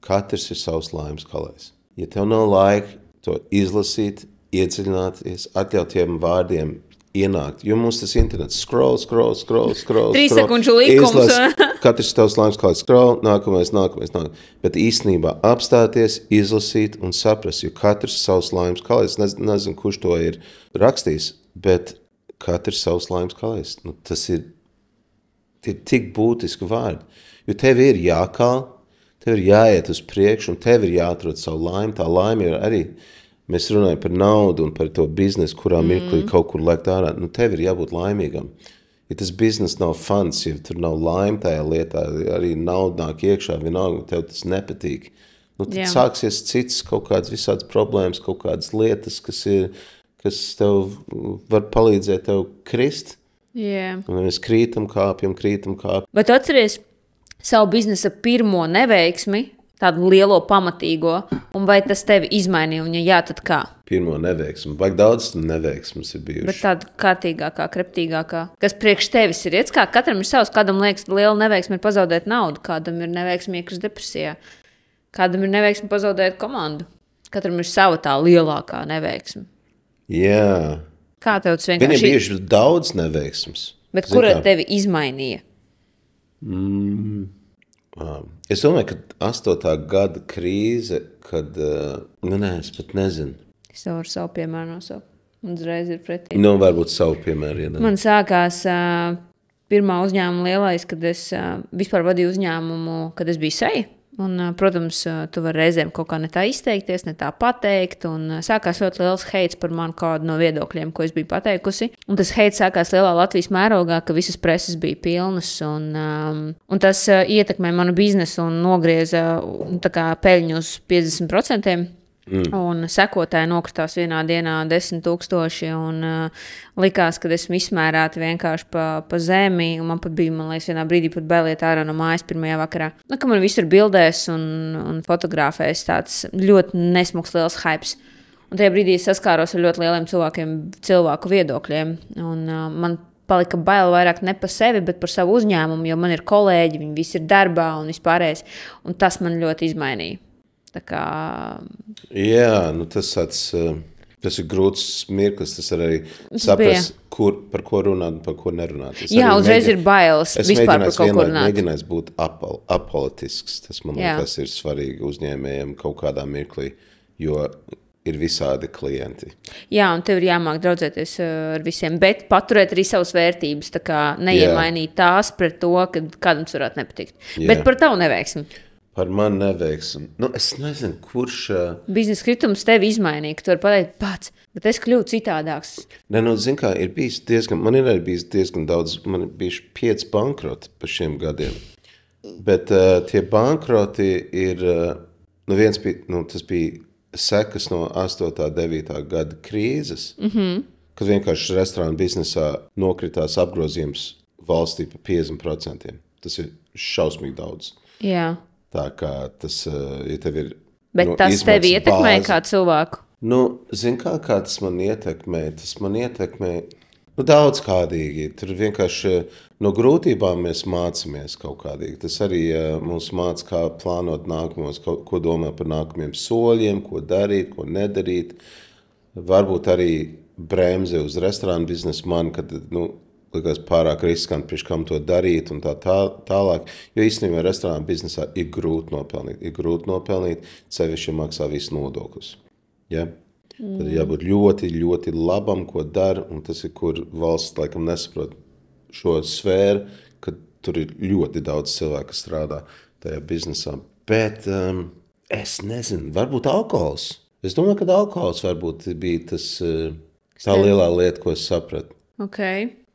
Katrs ir savs laimes kalējs. Ja tev nav laika to izlasīt, iedziļināties, atļaut tiem vārdiem ienākt, jo mums tas internets scroll. 3 sekundžu likums. Katrs tavs laimes kalējs scroll, nākamais. Bet īstenībā apstāties, izlasīt un saprast, jo katrs savs laimes kalējs, nezinu, kurš to ir rakstījis, bet katrs savs laimes kalējs. Tas ir tik būtiski vārdi, jo tev ir jākal, tev ir jāiet uz priekšu un tev ir jāatrod savu laimi. Tā laime ir arī, mēs runājam par naudu un par to biznesu, kurā mirklī kaut kur lekt ārā. Tev ir jābūt laimīgam. Ja tas biznes nav fans, ja tur nav laime tajā lietā, arī nauda nāk iekšā, vienalga, tev tas nepatīk. Tad sāksies cits kaut kādas visādas problēmas, kaut kādas lietas, kas tev var palīdzēt tev krist. Jā. Un mēs krītam, kāpjam. Bet atceries savu biznesa pirmo neveiksmi, tādu lielo pamatīgo, un vai tas tevi izmainīja, un ja jā, tad kā? Pirmo neveiksmi. Vajag daudz neveiksmes ir bijuši. Bet tāda kārtīgākā, kreptīgākā, kas priekš tevis ir. Katram ir savs, kādam liekas, liela neveiksme ir pazaudēt naudu, kādam ir neveiksme iekrist depresijā, kādam ir neveiksme pazaudēt komandu. Katram ir sava tā lielākā neveiksme. Jā. Kā tev tas vienkārši? Viņam ir bijuši daudz neveiksmes. Bet kura tevi izmainīja? Es domāju, ka 8. gada krīze, kad, es pat nezinu. Es varu savu piemēru nosaukt, un uzreiz ir pretī. Varbūt savu piemēru, ja ne. Man sākās pirmā uzņēmuma lielais, kad es vispār vadīju uzņēmumu, kad es biju seja. Un, protams, tu vari reizēm kaut kā ne tā izteikties, ne tā pateikt, un sākās ļoti liels heits par manu kādu no viedokļiem, ko es biju pateikusi. Un tas heits sākās lielā Latvijas mērogā, ka visas preses bija pilnas, un tas ietekmē manu biznesu un nogrieza tā kā peļņu uz 50%. Un sekotāji nokritās vienā dienā 10,000 un likās, ka esmu izsmērēta vienkārši pa zemi, un man pat bija, man liekas, vienā brīdī pat bailiet ārā no mājas pirmajā vakarā. Ka man visur bildēs un fotografēs tāds ļoti nesmuks liels hypes. Un tajā brīdī es saskāros ar ļoti lieliem cilvēku viedokļiem, un man palika bail vairāk ne par sevi, bet par savu uzņēmumu, jo man ir kolēģi, viņi visi ir darbā un vispārējais, un tas man ļoti izmainīja. Jā, tas ir grūts mirklis, tas arī saprast, par ko runāt un par ko nerunāt. Jā, uzreiz ir bailes vispār par kaut ko runāt. Mēģinājis būt apolitisks, tas man liekas ir svarīgi uzņēmējiem kaut kādā mirklī, jo ir visādi klienti. Jā, un tev ir jāmāk draudzēties ar visiem, bet paturēt arī savas vērtības, tā kā neiemainīt tās pret to, ka kādam varētu nepatikt. Bet par tavu neveiksmi. Par mani neveiksmi. Es nezinu, kurš... Biznesa kritums tevi izmainīja, ka tu vari pateikt pats, bet es kļūtu citādāks. Zin kā, man ir arī bijis diezgan daudz, man ir bijuši 5 bankroti pa šiem gadiem. Bet tie bankroti ir, viens bija, tas bija sekas no 8. 9. gada krīzes, kad vienkārši restorānu biznesā nokritās apgrozījums valstī pa 50%. Tas ir šausmīgi daudz. Jā. Tā kā tas, ja tev ir... Bet tas tevi ietekmē kā cilvēku? Zin kā tas man ietekmē? Tas man ietekmē daudz kādīgi. Tur vienkārši no grūtībām mēs mācāmies kaut kādīgi. Tas arī mums māca, kā plānot nākamos, ko domāt par nākamiem soļiem, ko darīt, ko nedarīt. Varbūt arī bremze uz restorānu biznesu man, kad likās pārāk riskanti, priekš kam to darīt un tālāk. Jo īstenībā restorāna biznesā ir grūti nopelnīt, sevišķi maksā visu nodokļus. Ja? Tad jābūt ļoti, ļoti labam, ko dara, un tas ir, kur valsts laikam nesaprot šo sfēru, ka tur ir ļoti daudz cilvēku, kas strādā tajā biznesā. Bet es nezinu, varbūt alkohols. Es domāju, ka alkohols varbūt bija tā lielā lieta, ko es sapratu. Ok,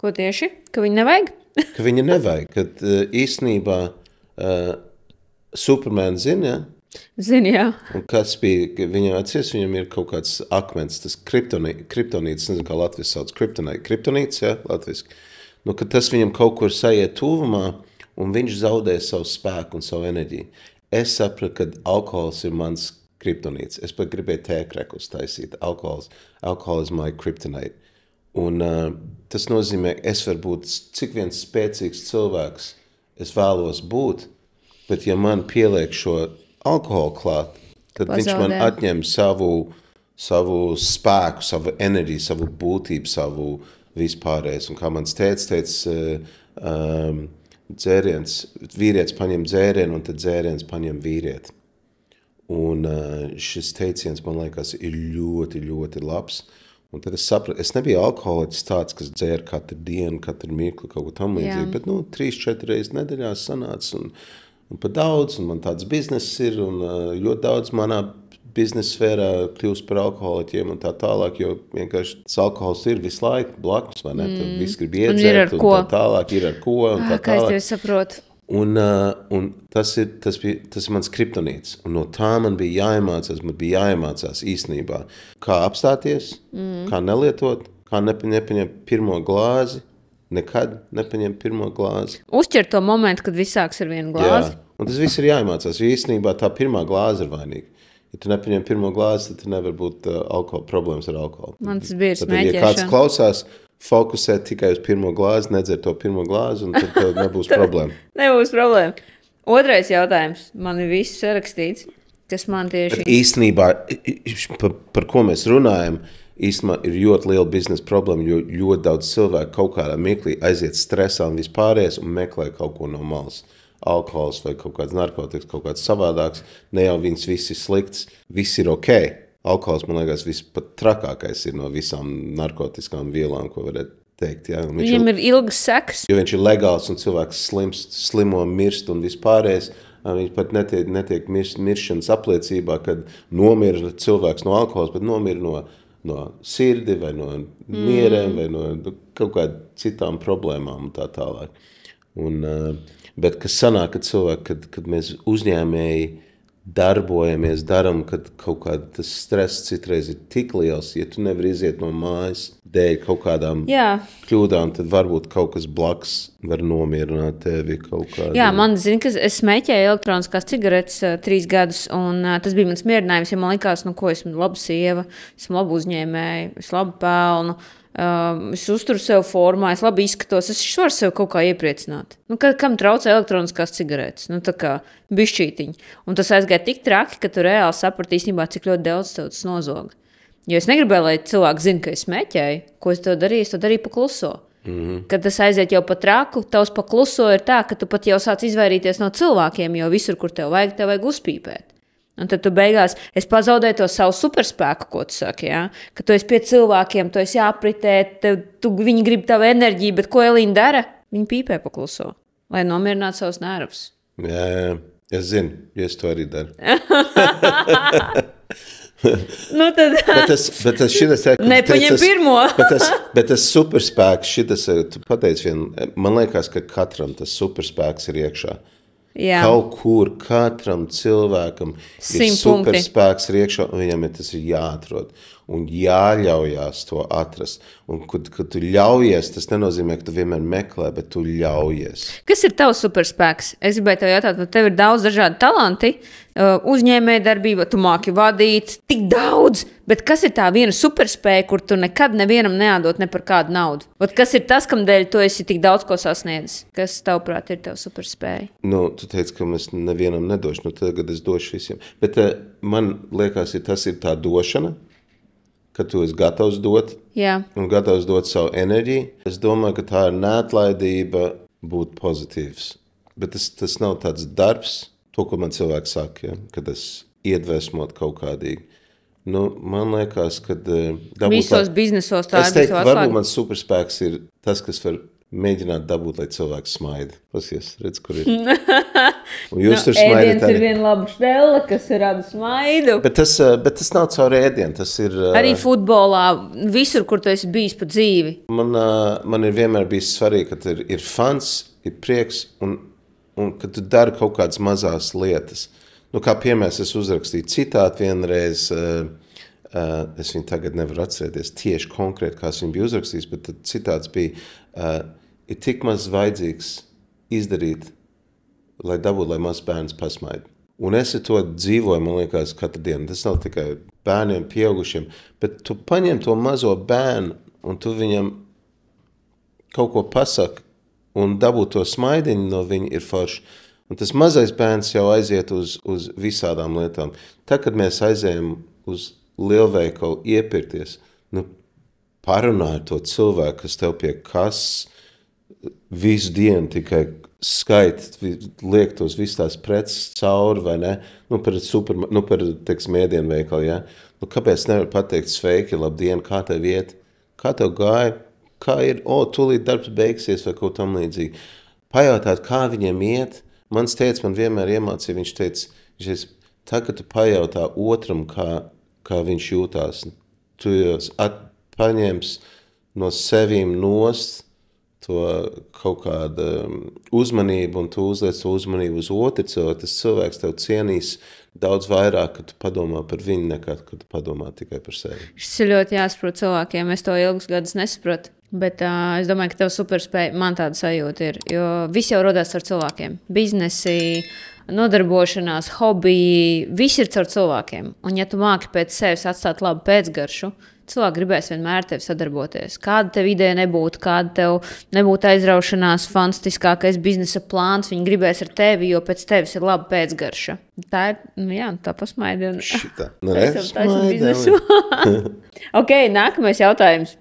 ko tieši? Ka viņu nevajag? Ka viņu nevajag, kad īstenībā Superman zina, ja? Zini, jā. Un kas bija, viņam atcies, viņam ir kaut kāds akmens, tas kriptonīts, nezinu, kā Latvijas sauc, kriptonīts, ja, latviski. Nu, kad tas viņam kaut kur sajiet tuvumā, un viņš zaudē savu spēku un savu enerģiju. Es sapratu, ka alkohols ir mans kriptonīts. Es pat gribēju tēkrekus taisīt. Alkohol is my kryptonite. Un tas nozīmē, es varu būt cik viens spēcīgs cilvēks es vēlos būt, bet ja man pieliek šo alkoholu klāt, tad viņš man atņem savu spēku, savu enerģiju, savu būtību, savu vispārējais. Un kā mans teica, vīrietis paņem dzērienu, un tad dzēriens paņem vīrieti. Un šis teiciens, man liekas, ir ļoti, ļoti labs. Un tad es sapratu, es nebiju alkoholiķis tāds, kas dzēra katru dienu, katru mirkli, kaut ko tam līdzīgi, bet 3-4 reizes nedēļā sanāca un pa daudz, un man tāds bizness ir, un ļoti daudz manā biznesa sfērā kļūst par alkoholiķiem un tā tālāk, jo vienkārši tas alkohols ir visu laiku blakus, vai ne? Tur viss grib iedzert, un tā tālāk ir ar ko, un tā tālāk. Kā es tevi saprotu? Un tas ir mans kriptonīts, un no tā man bija jāiemācās īstenībā, kā apstāties, kā nelietot, kā nepaņemt pirmo glāzi, nekad nepaņem pirmo glāzi. Uzķer to momentu, kad viss sāks ar vienu glāzi. Jā, un tas viss ir jāiemācās, jo īstenībā tā pirmā glāze ir vainīga. Ja tu nepaņem pirmo glāzi, tad nevar būt problēmas ar alkoholu. Man tas bija smēķēšana. Ja kāds klausās, fokusē tikai uz pirmo glāzi, nedzer to pirmo glāzi, un tad nebūs problēma. Nebūs problēma. Otrais jautājums. Man ir viss sarakstīts, kas man tieši... Bet īstenībā, par ko mēs runājam, īstenībā ir ļoti liela biznesa problēma, jo ļoti daudz cilvēku kaut kādā mirklī aiziet stresā un vispārējais un meklē kaut ko no malas. Alkohols vai kaut kāds narkotikas, kaut kāds savādāks. Ne jau viņas viss ir slikts, viss ir ok. Alkohols, man liekas, viss pat trakākais ir no visām narkotiskām vielām, ko varētu teikt. Ja? Viņam ir ilgas sekas. Jo viņš ir legāls un cilvēks slimo, mirst un vispārējais. Viņš pat netiek miršanas apliecībā, kad nomira cilvēks no alkohols, bet nomira no sirdi vai no mierēm vai no kaut kādām citām problēmām un tā tālāk. Bet kas sanāk, kad cilvēki, kad mēs uzņēmēji darbojamies, daram, kad kaut kāda tas stress citreiz ir tik liels, ja tu nevari iziet no mājas dēļ kaut kādām kļūdām, tad varbūt kaut kas blakus var nomierināt tevi kaut kādā. Jā, man zina, ka es smēķēju elektroniskās cigaretes 3 gadus, un tas bija mans mierinājums, ja man likās, ko esmu laba sieva, esmu laba uzņēmēja, es labi pelnu, es uzturu sev formā, es labi izskatos, es varu sev kaut kā iepriecināt. Kam traucē elektroniskās cigaretes? Tā kā bišķītiņi. Un tas aizgāja tik traki, ka tu reāli saprati īstenībā, cik ļoti daudz tev tas nozoga. Jo es negribēju, lai cilvēki zina, ka es smēķēju. Ko es to darīju pa kluso. Kad tas aiziet jau pa traku, tavs pa kluso ir tā, ka tu pat jau sāc izvairīties no cilvēkiem, jo visur, kur tev vajag uzpīpēt. Un tad tu beigās, es pazaudēju to savu superspēku, ko tu saki, ja? Ka tu esi pie cilvēkiem, tu esi jāapritē, viņi grib tavu enerģiju, bet ko Elīna dara? Viņa pīpē pa kluso, lai nomierinātu savus nervus. Jā, es zinu, es to arī daru. bet tas šitas... Nepaņem pirmo. bet tas superspēks, tu pateici man liekas, ka katram tas superspēks ir iekšā. Jā. Kaut kur katram cilvēkam ir superspēks iekšā, un viņam tas ir jāatrod. Un jāļaujās to atrast. Un, kad tu ļaujies, tas nenozīmē, ka tu vienmēr meklē, bet tu ļaujies. Kas ir tavs superspēks? Es gribēju tev jautāt, tev ir daudz dažādi talanti, uzņēmēja darbība, tu māki vadīt, tik daudz, bet kas ir tā viena superspēja, kur tu nekad nevienam neādot ne par kādu naudu? Kas ir tas, kam dēļ tu esi tik daudz ko sasniedzis? Kas, tavuprāt, ir tev superspēja? Tu teici, ka es nevienam nedošu, tagad es došu visiem. Bet man liekas, tas ir tā došana, ka tu esi gatavs dot un gatavs dot savu enerģiju. Es domāju, ka tā ir neatlaidība būt pozitīvs. Bet tas nav tāds darbs, to, ko man cilvēki saka, ja? Kad es iedvesmot kaut kādīgi. Man liekas, ka visos biznesos tā ir. Es teiktu, varbūt mans superspēks ir tas, kas var mēģināt dabūt, lai cilvēks smaida. Pasies, redz, kur ir. Un jūs tur smaidat. Ēdiens ir viena laba šķela, kas rada smaidu. Bet tas nav caur ēdienu. Tas ir... Arī futbolā, visur, kur tu esi bijis pa dzīvi. Man ir vienmēr bijis svarīgi, ka ir fans, ir prieks un kad tu dari kaut kādas mazās lietas. Kā piemērs, es uzrakstīju citātu vienreiz, es viņu tagad nevaru atcerēties tieši konkrēti, kā es viņu biju uzrakstījis, bet tad citāts bija, ir tik maz vajadzīgs izdarīt, lai dabūtu, lai maz bērns pasmaida. Un es to dzīvoju, man liekas, katru dienu. Tas nav tikai bērniem, pieaugušiem, bet tu paņem to mazo bērnu un tu viņam kaut ko pasaki un dabūt to smaidiņu no viņa ir forši. Un tas mazais bērns jau aiziet uz visādām lietām. Tad, kad mēs aizējam uz lielveikalu iepirkties, parunā ar to cilvēku, kas tev pie kasas visu dienu tikai liek tos visu tās preces cauri, vai ne? Par mēdienveikalu, ja? Kāpēc nevar pateikt sveiki, labdien, kā tev iet? Kā tev gāja? Kā ir, tūlīt darbs beigsies vai kaut tam līdzīgi. Pajautāt, kā viņiem iet. Mans tēvs man vienmēr iemācīja, viņš teica, tā, kad tu pajautā otram, kā viņš jūtās, tu paņems no sevīm nost to kaut kādu uzmanību un tu uzliec to uzmanību uz otru cilvēku. Tas cilvēks tev cienīs daudz vairāk, kad tu padomā par viņu, nekā, kad tu padomā tikai par sevi. Šis ir ļoti jāsaprot cilvēkiem. Es to ilgus gadus nesaprotu. Bet es domāju, ka tev superspēja, man tāda sajūta ir, jo viss jau rodās ar cilvēkiem. Biznesi, nodarbošanās, hobiji, viss ir caur cilvēkiem. Un ja tu māki pēc sevis atstāt labu pēcgaršu, cilvēki gribēs vienmēr ar tevi sadarboties. Kāda tev ideja nebūtu, kāda tev nebūtu aizraušanās, fantastiskākais biznesa plāns, viņi gribēs ar tevi, jo pēc tevis ir laba pēcgarša. Tā ir, tā pasmaidi. Šitā. Ok, nākamais jautājums.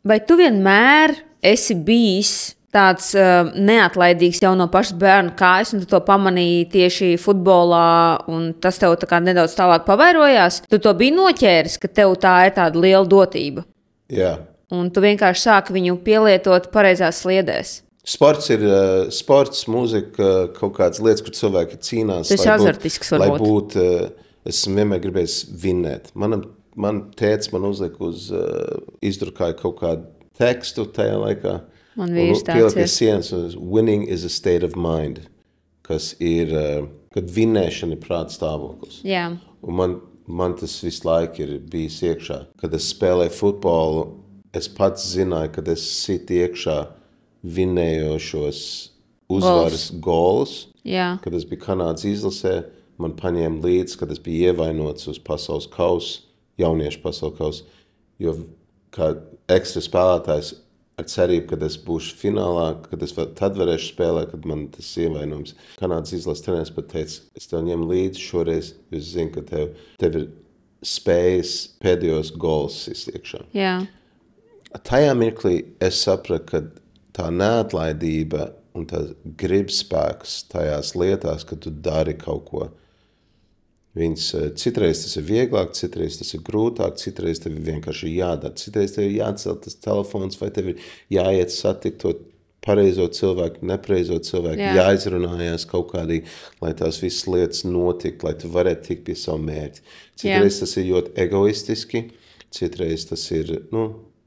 Vai tu vienmēr esi bijis tāds neatlaidīgs jau no pašas bērnu kājas, un tu to pamanīji tieši futbolā, un tas tev tā kā nedaudz tālāk pavairojās? Tu to biji noķēris, ka tev tā ir tāda liela dotība. Jā. Un tu vienkārši sāki viņu pielietot pareizās sliedēs. Sports ir sports, mūzika, kaut kādas lietas, kur cilvēki cīnās. Tas ir azartisks varbūt. Esmu vienmēr gribējis vinnēt. Man tēvs man uzlika izdrukāja kaut kādu tekstu tajā laikā. Man vīrs tāds ir. Sienas, winning is a state of mind, kas ir, kad vinnēšana ir prāta stāvoklis. Jā. Un man tas visu laiku ir bijis iekšā. Kad es spēlēju futbolu, es pats zināju, kad es situ iekšā vinnējošos uzvaras golus. Jā. Kad es biju Kanādas izlasē, man paņēma līdzi, kad es biju ievainots uz pasaules kausu, jauniešu pasaules kausu, jo kā ekstra spēlētājs ar cerību, kad es būšu finālā, kad es tad varēšu spēlēt, kad man tas ievainojums. Kanādas izlases treneris pat teica, es tev ņemu līdzi šoreiz, jo es zinu, ka tev ir spējas pēdējos gols iekšā. Jā. Tajā mirklī es sapratu, ka tā neatlaidība un tā gribspēks tajās lietās, ka tu dari kaut ko. Citreiz tas ir vieglāk, citreiz tas ir grūtāk, citreiz tev vienkārši jādara. Citreiz tev ir jāatcel tas telefons, vai tev ir jāiet satikt to pareizo cilvēku, nepareizo cilvēku, jāizrunājās kaut kādīgi, lai tās visas lietas notiktu, lai tu varētu tikt pie savu mērķi. Citreiz tas ir ļoti egoistiski, citreiz tas ir,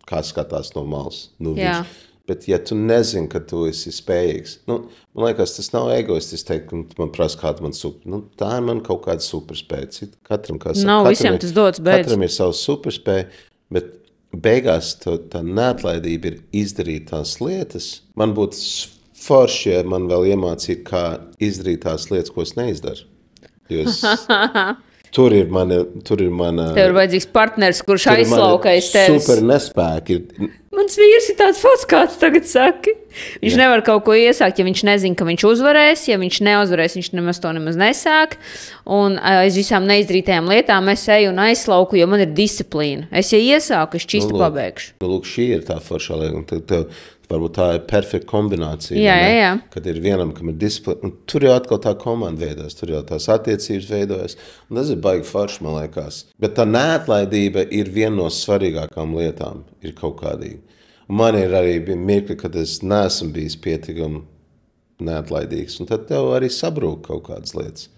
kā skatās no malas. Bet ja tu nezini, ka tu esi spējīgs, man liekas, tas nav egoistiski teikt, man prasa kāda man tā ir man kaut kāda superspēja. Visiem tas dots beidz. Katram ir savs superspēja, bet beigās tā neatlaidība ir izdarīt tās lietas. Man būtu forši, ja man vēl iemācītu, kā izdarīt tās lietas, ko es neizdaru. Tur ir mana... Tev ir vajadzīgs partners, kurš aizslaukais tevis. Super nespēki. Mans vīrs ir tāds pats, kāds tagad saki. Viņš nevar kaut ko iesākt, ja viņš nezina, ka viņš uzvarēs. Ja viņš neuzvarēs, viņš nemaz nesāk. Un aiz visām neizdarītajām lietām es eju un aizslauku, jo man ir disciplīna. Es, ja iesāku, es čisti pabeigšu. Lūk, šī ir tā foršā lieta. Tev varbūt tā ir perfekta kombinācija. Jā. Kad ir vienam, kam ir disciplīna. Un tur jau atkal tā komanda veidojas, tur jau tās attiecības veidojas. Un tas ir baigi forši, man liekas. Bet tā neatlaidība ir viena no svarīgākām lietām. Ir kaut kādīgi. Un man ir arī mirkli, kad es neesmu bijis pietiekami neatlaidīgs. Un tad tev arī sabrūk kaut kādas lietas.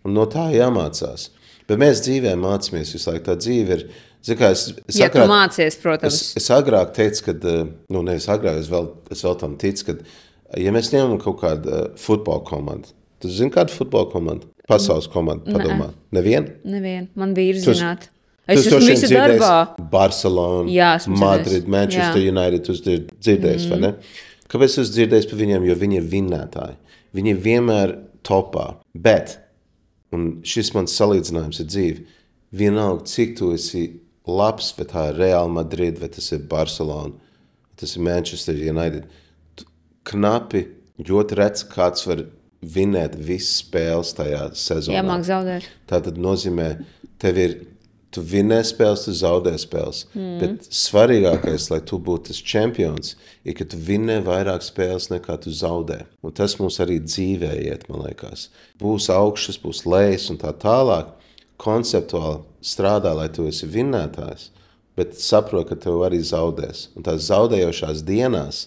Un no tā jāmācās. Bet mēs dzīvē mācāmies visu laiku. Tā dzīve ir... Ja tu mācies, protams. Es agrāk teicu, kad, nevis agrāk, es vēl tam ticu, kad, ja mēs ņemam kaut kādu futbola komandu, tu zini kādu futbola komandu? Pasaules komandu, padomā. Nevienu? Nevienu. Man bija zināt. Es esmu visu darbā. Barcelona, Madrid, Manchester United, tu dzirdējis, vai ne? Kāpēc tu dzirdējis par viņiem? Jo viņi ir vinnētāji. Viņi ir vienmēr topā. Bet, un šis mans salīdzinājums ir dzīvi, vienalga, cik tu esi labs, vai tā ir Real Madrid, vai tas ir Barcelona, vai tas ir Manchester United. Knapi, ļoti rets, kāds var vinēt visas spēles tajā sezonā. Jāmāk zaudēt. Tā tad nozīmē, tu vinē spēles, tu zaudē spēles. Bet svarīgākais, lai tu būtu tas čempions, ir, ka tu vinē vairāk spēles, nekā tu zaudē. Un tas mums arī dzīvē iet, man liekas. Būs augšas, būs lejas un tā tālāk. Konceptuāli strādā, lai tu esi vinnētājs, bet saprot, ka tev arī zaudēs. Un tās zaudējošās dienās,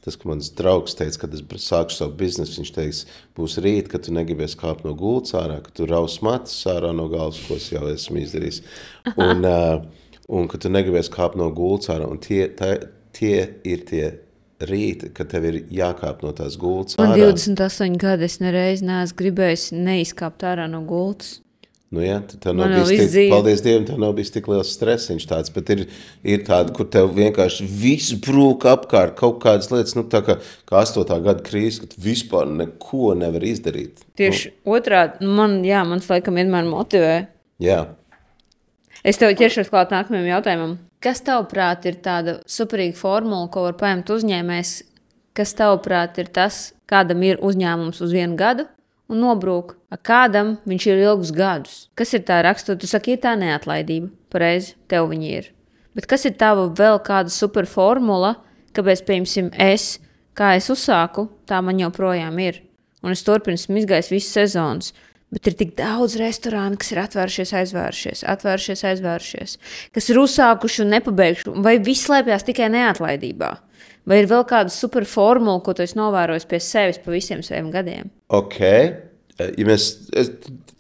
tas, ka mans draugs teica, kad es sāku savu biznesu, viņš teiks, būs rīt, ka tu negribēs kāpt no gultas ārā, ka tu raus matus ārā no galvas, ko es jau esmu izdarījis. Un ka tu negribēs kāpt no gultas ārā. Un tie ir tie rīti, kad tev ir jākāp no tās gultas ārā. Man 28 gadi, es nereiz neesmu gribējis neizkāpt ārā no gultas. Nu jā, tev nav bijis paldies Dievam, tev nav bijis tik liels stresiņš tāds, bet ir tāda, kur tev vienkārši viss brūk apkārt, kaut kādas lietas, tā kā 8. gada krīze, ka tu vispār neko nevar izdarīt. Tieši otrādi, mans laikam vienmēr motivē. Jā. Es tev ķeršos klāt nākamajam jautājumam. Kas tavuprāt ir tāda superīga formula, ko var paņemt uzņēmējs? Kas tavuprāt ir tas, kādam ir uzņēmums uz 1 gadu? Un nobrūk, kādam viņš ir ilgus gadus. Kas ir tā rakstot? Tu saki, ir tā neatlaidība. Pareizi, tev viņi ir. Bet kas ir tava vēl kāda super formula, kāpēc, piemēram, kā es uzsāku, tā man joprojām ir. Un es turpinu izgājis visu sezonas. Bet ir tik daudz restorānu, kas ir atvēršies, kas ir uzsākuši un nepabeigšu. Vai viss slēpjas tikai neatlaidībā? Vai ir vēl kāda super formula, ko tu esi novērojis pie sevis pa visiem saviem gadiem? Ok. Ja mēs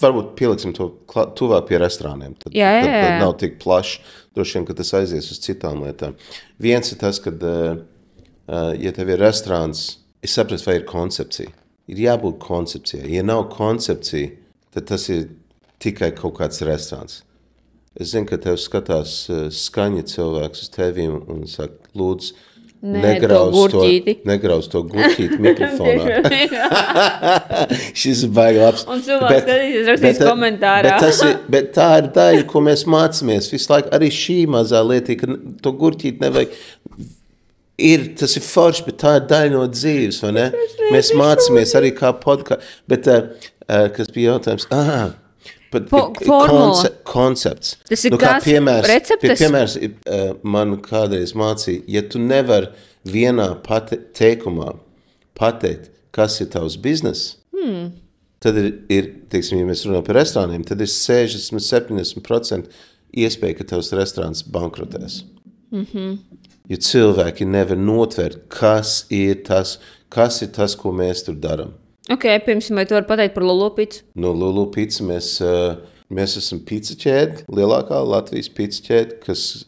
varbūt pieliksim to tuvāk pie restorāniem, tad nav tik plaši. Droši vien, ka tas aizies uz citām lietām. Viens ir tas, kad, ja tev ir restorāns, es sapratu, vai ir koncepcija. Ir jābūt koncepcijai. Ja nav koncepcija, tad tas ir tikai kaut kāds restorāns. Es zinu, ka tev skatās skaņa cilvēks uz tevīm un saka, lūdzu, negrauz to gurķīti mikrofonā. Šis ir baigi labs. Un cilvēks skatīsies, rakstīs komentārā. Bet tā ir daļa, ko mēs mācāmies. Visu laiku arī šī mazā lietī, ka to gurķīti nevajag. Tas ir forši, bet tā ir daļa no dzīves, vai ne? Mēs mācāmies arī kā podkāstu. Bet, kas bija jautājums? Koncepts. Tas ir kā receptes? Piemērs, man kādreiz mācīja, ja tu nevar vienā teikumā pateikt, kas ir tavs biznes, tad ir, teiksim, ja mēs runājam par restorāniem, tad ir 60-70% iespēja, ka tavs restorāns bankrotēs. Jo cilvēki nevar notvert, kas ir tas, ko mēs tur daram. Ok, pirms, vai tu vari pateikt par Lulu Pizzu? No Lulu Pizzu mēs esam pizza ķēde, lielākā Latvijas pizza ķēde, kas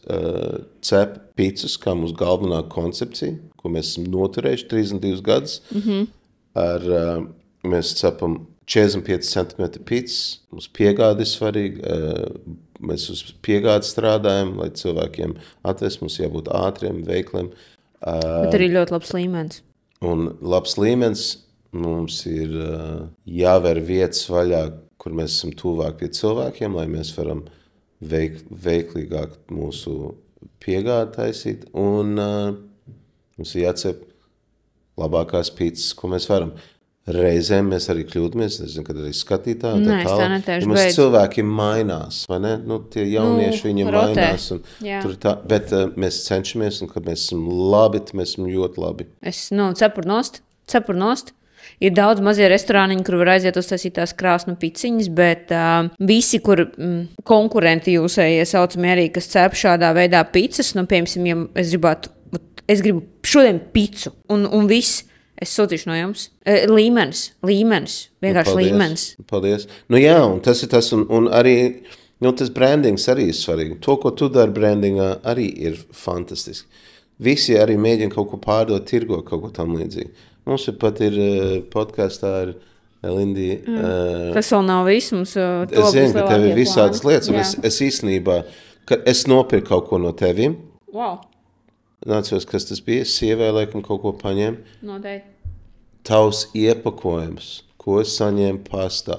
cep pizzas, kā mūsu galvenā koncepcija, ko mēs esam noturējuši 32 gadus. Mēs cepam 45 cm pizzas, mums piegāde ir svarīga, mēs uz piegādi strādājam, lai cilvēkiem atvest, mums jābūt ātriem, veikliem. Bet arī ļoti labs līmenis. Un labs līmenis. mums ir jāver vietas vaļā, kur mēs esam tuvāk pie cilvēkiem, lai mēs varam veiklīgāk mūsu piegādi taisīt, un mums ir jācep labākās pīcis, ko mēs varam. Reizēm mēs arī kļūdamies, nezinu, kad arī skatītāji. Nē, es tā neteikšu, bet cilvēki mainās, vai ne? Nu, tie jaunieši, viņi mainās. Un tur tā, bet mēs cenšamies, un kad mēs esam labi, mēs esam ļoti labi. Cepur nost. Ir daudz mazie restorāniņi, kur var aiziet uztaisīt tās krāsnu piciņas, bet visi, kur konkurenti jūsējie saucamie arī, kas cep šādā veidā picas, nu, piemēram, ja es gribu šodien picu, un viss. Es sūtīšu no jums. Līmenis. Vienkārši līmenis. Paldies. Nu jā, un tas ir tas, un arī, tas brandings arī ir svarīgi. To, ko tu dari brandingā, arī ir fantastiski. Visi arī mēģina kaut ko pārdot, tirgot kaut ko tam līdzīgi. Mums pat ir podkastā ar Lindi. Tas vēl nav viss. Es zinu, ka tev ir visādas lietas, un es īstenībā, ka es nopirku kaut ko no tevim. Wow. Nācos, kas tas bija. Sievē, laikam, kaut ko paņem. Noteikti. Tavs iepakojums, ko es saņēmu pastā,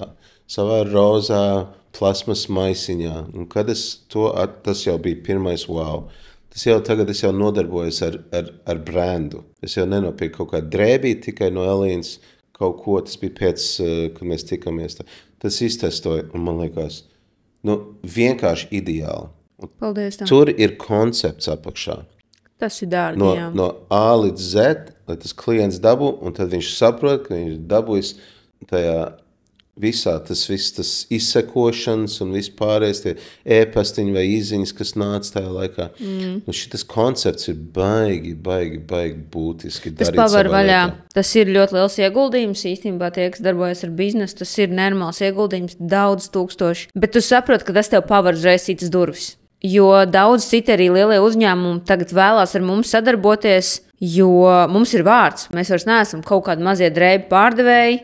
savā rozā plasmas maisiņā. Un kad tas jau bija pirmais wow. Tagad es jau nodarbojos ar brandu. Es jau nenopirku kaut kā drēbīt tikai no Elīnas kaut ko. Tas bija pēc, kad mēs tikamies. Tas iztestoja, un man liekas, vienkārši ideāli. Paldies tev. Tur ir koncepts apakšā. Tas ir dārgi, jā. No A līdz Z, lai tas klients dabū, un tad viņš saprot, ka viņš dabūjis tajā visā, tas izsekošanas un vispārējais tie e-pastiņi vai īziņas, kas nāca tajā laikā. Un šitas koncepts ir baigi būtiski. Tas pavar vaļā. Tas ir ļoti liels ieguldījums. Īstenībā tie, kas darbojas ar biznesu, tas ir nenormāls ieguldījums, daudz tūkstoši. Bet tu saproti, ka tas tev pavar uzreiz citas durvis. Jo daudz citi arī lielie uzņēmumi tagad vēlās ar mums sadarboties, jo mums ir vārds. Mēs vairs neesam kaut kādi mazie drēbi pārdevēji.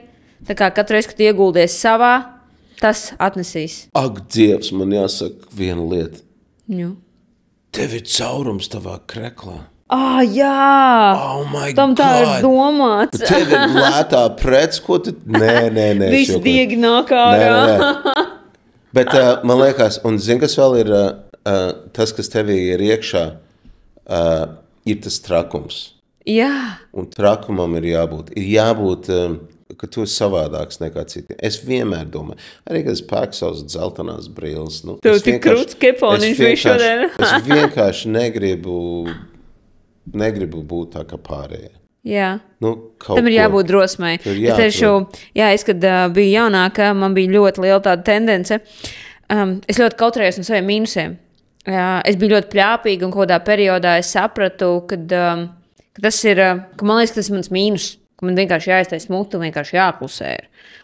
Tā kā katru reizi, kad ieguldies savā, tas atnesīs. Ak, Dievs, man jāsaka viena lieta. Jā. Tev ir caurums tavā kreklā. Jā! Oh my Tam tā God. ir domāts. Tev ir lētā prec, ko tu... Nē. Viss diegi nāk ārā. Nē. Bet man liekas, un zin, kas vēl ir... tas, kas tevī ir iekšā, ir tas trakums. Jā. Un trakumam ir jābūt. Ir jābūt, ka tu esi savādāks nekā citi. Es vienmēr domāju, arī, kad es pērku savas dzeltenās brilles. Tev tik krūts keponiņš bija šodien. Es vienkārši negribu būt tā kā pārējie. Jā. Tam ir jābūt drosmai. Es, kad biju jaunāka, man bija ļoti liela tāda tendence. Es ļoti kautrējos no saviem mīnusiem. Es biju ļoti pļāpīga, un kādā periodā es sapratu, ka tas ir, ka man liekas, ka tas ir mans mīnus, ka man vienkārši jāiztais mutu, vienkārši jāklusē.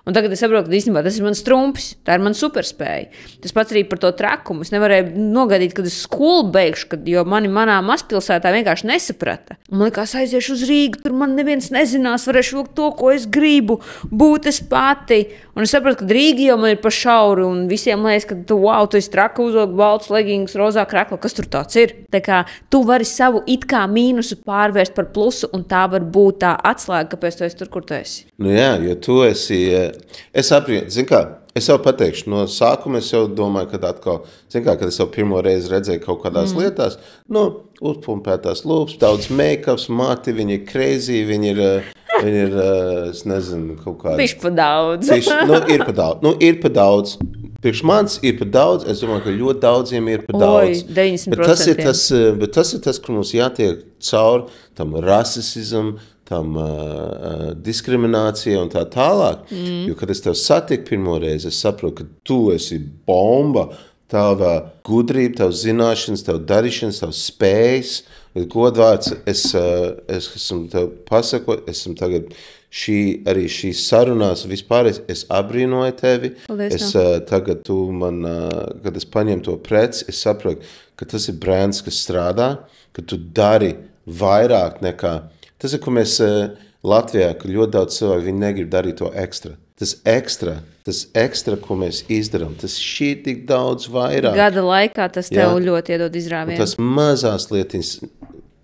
Un tagad es saprotu, ka īstenībā tas ir mans trumpis, tā ir mana superspēja. Tas pats arī par to trakumu. Es nevarēju nogaidīt, kad es skolu beigšu, jo manā mazpilsētā vienkārši nesaprata. Man liekas, aiziešu uz Rīgu, tur man neviens nezinās, varēšu vilkt to, ko es gribu, būt es pati. Un es saprotu, ka Rīga jau man ir pa šauru, un visiem liekas, ka tu esi traka, uzvilkt balts leggings, rozā krekla, kas tur tāds ir. Tā kā tu vari savu it kā mīnusu pārvērst par plusu, un tā var būt tā atslēga, kāpēc tu esi tur, kur tu esi. Jā, jo tu esi... Es saprotu, es jau pateikšu, no sākuma es jau domāju, ka atkal, kad es jau pirmo reizi redzēju kaut kādās lietās, uzpumpētās lūpas, daudz make-ups, mati, viņi ir crazy, viņi ir, es nezinu, kaut kādi... Bišķi pa daudz. Ir pa daudz. Priekš mans ir pa daudz, es domāju, ka ļoti daudziem ir pa daudz. 90%. Bet tas ir tas, kur mums jātiek cauri tam rasismam, tam diskriminācija un tā tālāk. Jo, kad es tev satiku pirmo reizi, es saprotu, ka tu esi bomba, tava gudrība, tavs zināšanas, tavu darīšanas, tavs spējas. Godvārds, es esmu tev pasakot, esmu tagad šīs sarunās vispār, es abrīnoju tevi. Paldies, tagad tu man, kad es paņemu to preci, es saprotu, ka tas ir brands, kas strādā, ka tu dari vairāk nekā... Tas ir, ko mēs Latvijā, ka ļoti daudz cilvēku, viņi negrib darīt to ekstra. Tas ekstra, ko mēs izdarām, tas šī tik daudz vairāk. Gada laikā tas tev ļoti iedod izrāvienu. Tas mazās lietiņas,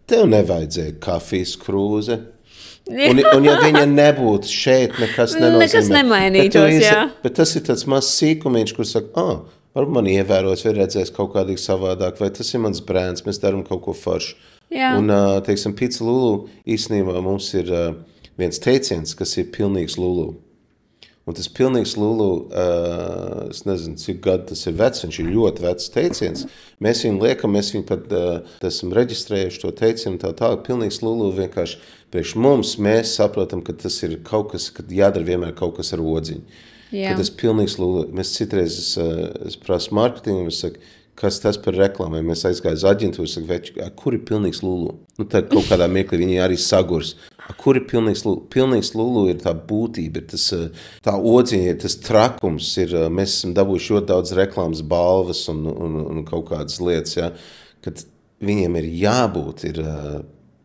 tev nevajadzēja kafijas krūze. Un ja viņa nebūtu šeit, nekas nenozīmē. Nekas nemainītos, jā. Bet tas ir tāds mazs sīkumiņš, kur saka, varbūt man ievēros vai redzēs kaut kādīgi savādāk, vai tas ir mans brēns, mēs daram kaut ko foršu. Jā. Un, teiksim, Pizza Lulu īstenībā mums ir viens teiciens, kas ir pilnīgs Lulu. Un tas pilnīgs Lulu, es nezinu, cik gadu tas ir vecs, viņš ir ļoti vecs teiciens. Mēs viņu liekam, mēs viņu pat esam reģistrējuši to teicienu tā tālāk. Pilnīgs Lulu vienkārši priekš mums, mēs saprotam, ka tas ir kaut kas, kad jādara vienmēr kaut kas ar odziņu. Jā. Kad tas pilnīgs Lulu, mēs citreiz es prasu marketingu, es saku, kas tas par reklāmai? Mēs aizgāju uz aģentūru, saku, kur ir pilnīgs Lulu? Nu, tā kaut kādā mirklī viņi arī sagurs. Kur ir pilnīgs Lulu? Pilnīgs Lulu ir tā būtība, ir tas, tā odziņa, ir tas trakums. Mēs esam dabūjuši ļoti daudz reklāmas balvas un kaut kādas lietas, ja, kad viņiem ir jābūt.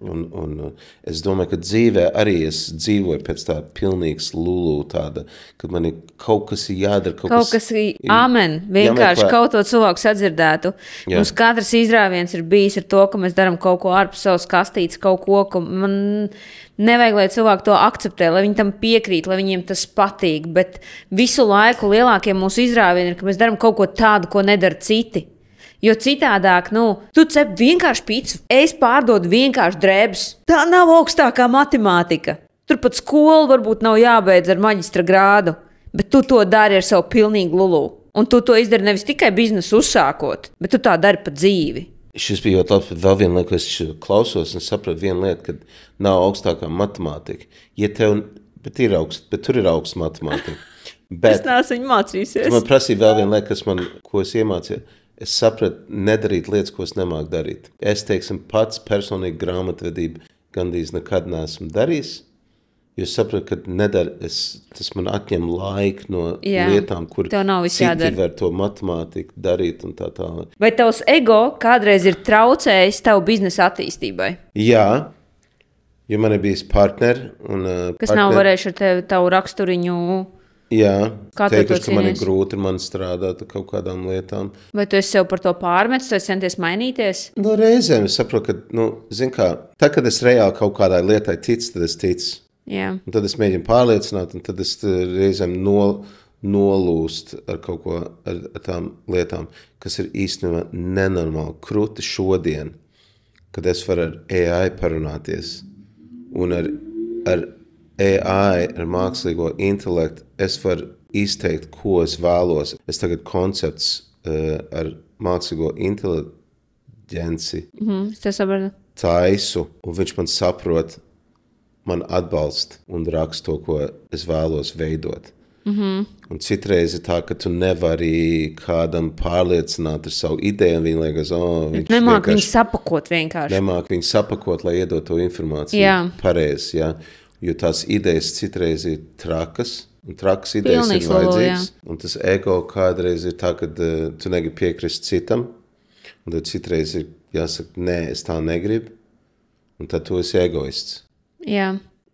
Un es domāju, ka dzīvē arī es dzīvoju pēc tā pilnīgs Lulu tāda, kad man ir kaut kas jādara. Kaut kas amen, vienkārši kaut to cilvēku sadzirdētu. Jā. Mums katrs izrāviens ir bijis ar to, ka mēs daram kaut ko ārpus savas kastītes, kaut ko man nevajag, lai cilvēki to akceptē, lai viņi tam piekrīt, lai viņiem tas patīk, bet visu laiku lielākie mūsu izrāvieni ir, ka mēs daram kaut ko tādu, ko nedara citi. Jo citādāk, tu cep vienkārši picu, es pārdodu vienkārši drēbes. Tā nav augstākā matemātika. Tur pat skolu varbūt nav jābeidz ar maģistra grādu, bet tu to dari ar savu pilnīgu Lulu. Un tu to izdari nevis tikai biznesu uzsākot, bet tu tā dari pa dzīvi. Šis bija ļoti labi, bet vēl viena lieta, ko es klausos un sapratu vienu lietu, kad nav augstākā matemātika. Ja bet tur ir augsts matemātika. Es neesmu viņu mācījusies. Man prasīja vēl viena lieta, ko es iemācīju. Es sapratu nedarīt lietas, ko es nemāku darīt. Es, teiksim, pats personīgi grāmatvedību gandrīz nekad neesmu darījis, jo es sapratu, ka tas man atņem laiku no lietām, kur citi var to matemātiku darīt un tā tālāk. Vai tavs ego kādreiz ir traucējis tavu biznesa attīstībai? Jā, jo man ir bijis partneri. Kas nav varējuši ar tavu raksturiņu... Jā, teikuši, ka man ir grūti man strādāt ar kaut kādām lietām. Vai tu esi sev par to pārmetis, vai centies mainīties? Reizēm es saprotu, ka, zin kā, tad, kad es reāli kaut kādai lietai ticu, tad es ticu. Jā. Un tad es mēģinu pārliecināt, un tad es reizēm nolūst ar kaut ko, ar tām lietām, kas ir īstenībā nenormāli krūti šodien, kad es varu ar AI parunāties un ar AI, ar mākslīgo intelektu, es varu izteikt, ko es vēlos. Es tagad koncepts ar mākslīgo inteliģenci taisu, un viņš man saprot, man atbalsta un raksta to, ko es vēlos veidot. Un citreiz ir tā, ka tu nevari kādam pārliecināt ar savu ideju, un viņi liekas, nemāk viņu sapakot vienkārši. Nemāk viņu sapakot, lai iedot to informāciju pareizi, jā. Jo tās idejas citreiz ir trakas, un trakas idejas ir vajadzīgas. Un tas ego kādreiz ir tā, ka tu negribi piekrist citam, un tad citreiz ir jāsaka, nē, es tā negribu, un tad tu esi egoists. Jā.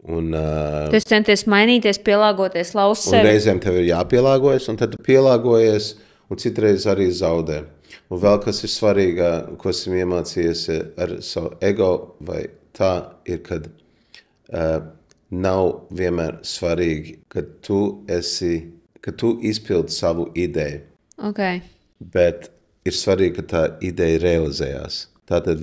Un, tu esi centies mainīties, pielāgoties, lauzt sevi. Un reizēm tev ir jāpielāgojas, un tad tu pielāgojies, un citreiz arī zaudē. Un vēl kas ir svarīgā, ko esmu iemācījies ar savu ego, vai tā ir, kad nav vienmēr svarīgi, ka tu izpildi savu ideju. Okay. Bet ir svarīgi, ka tā ideja realizējās. Tātad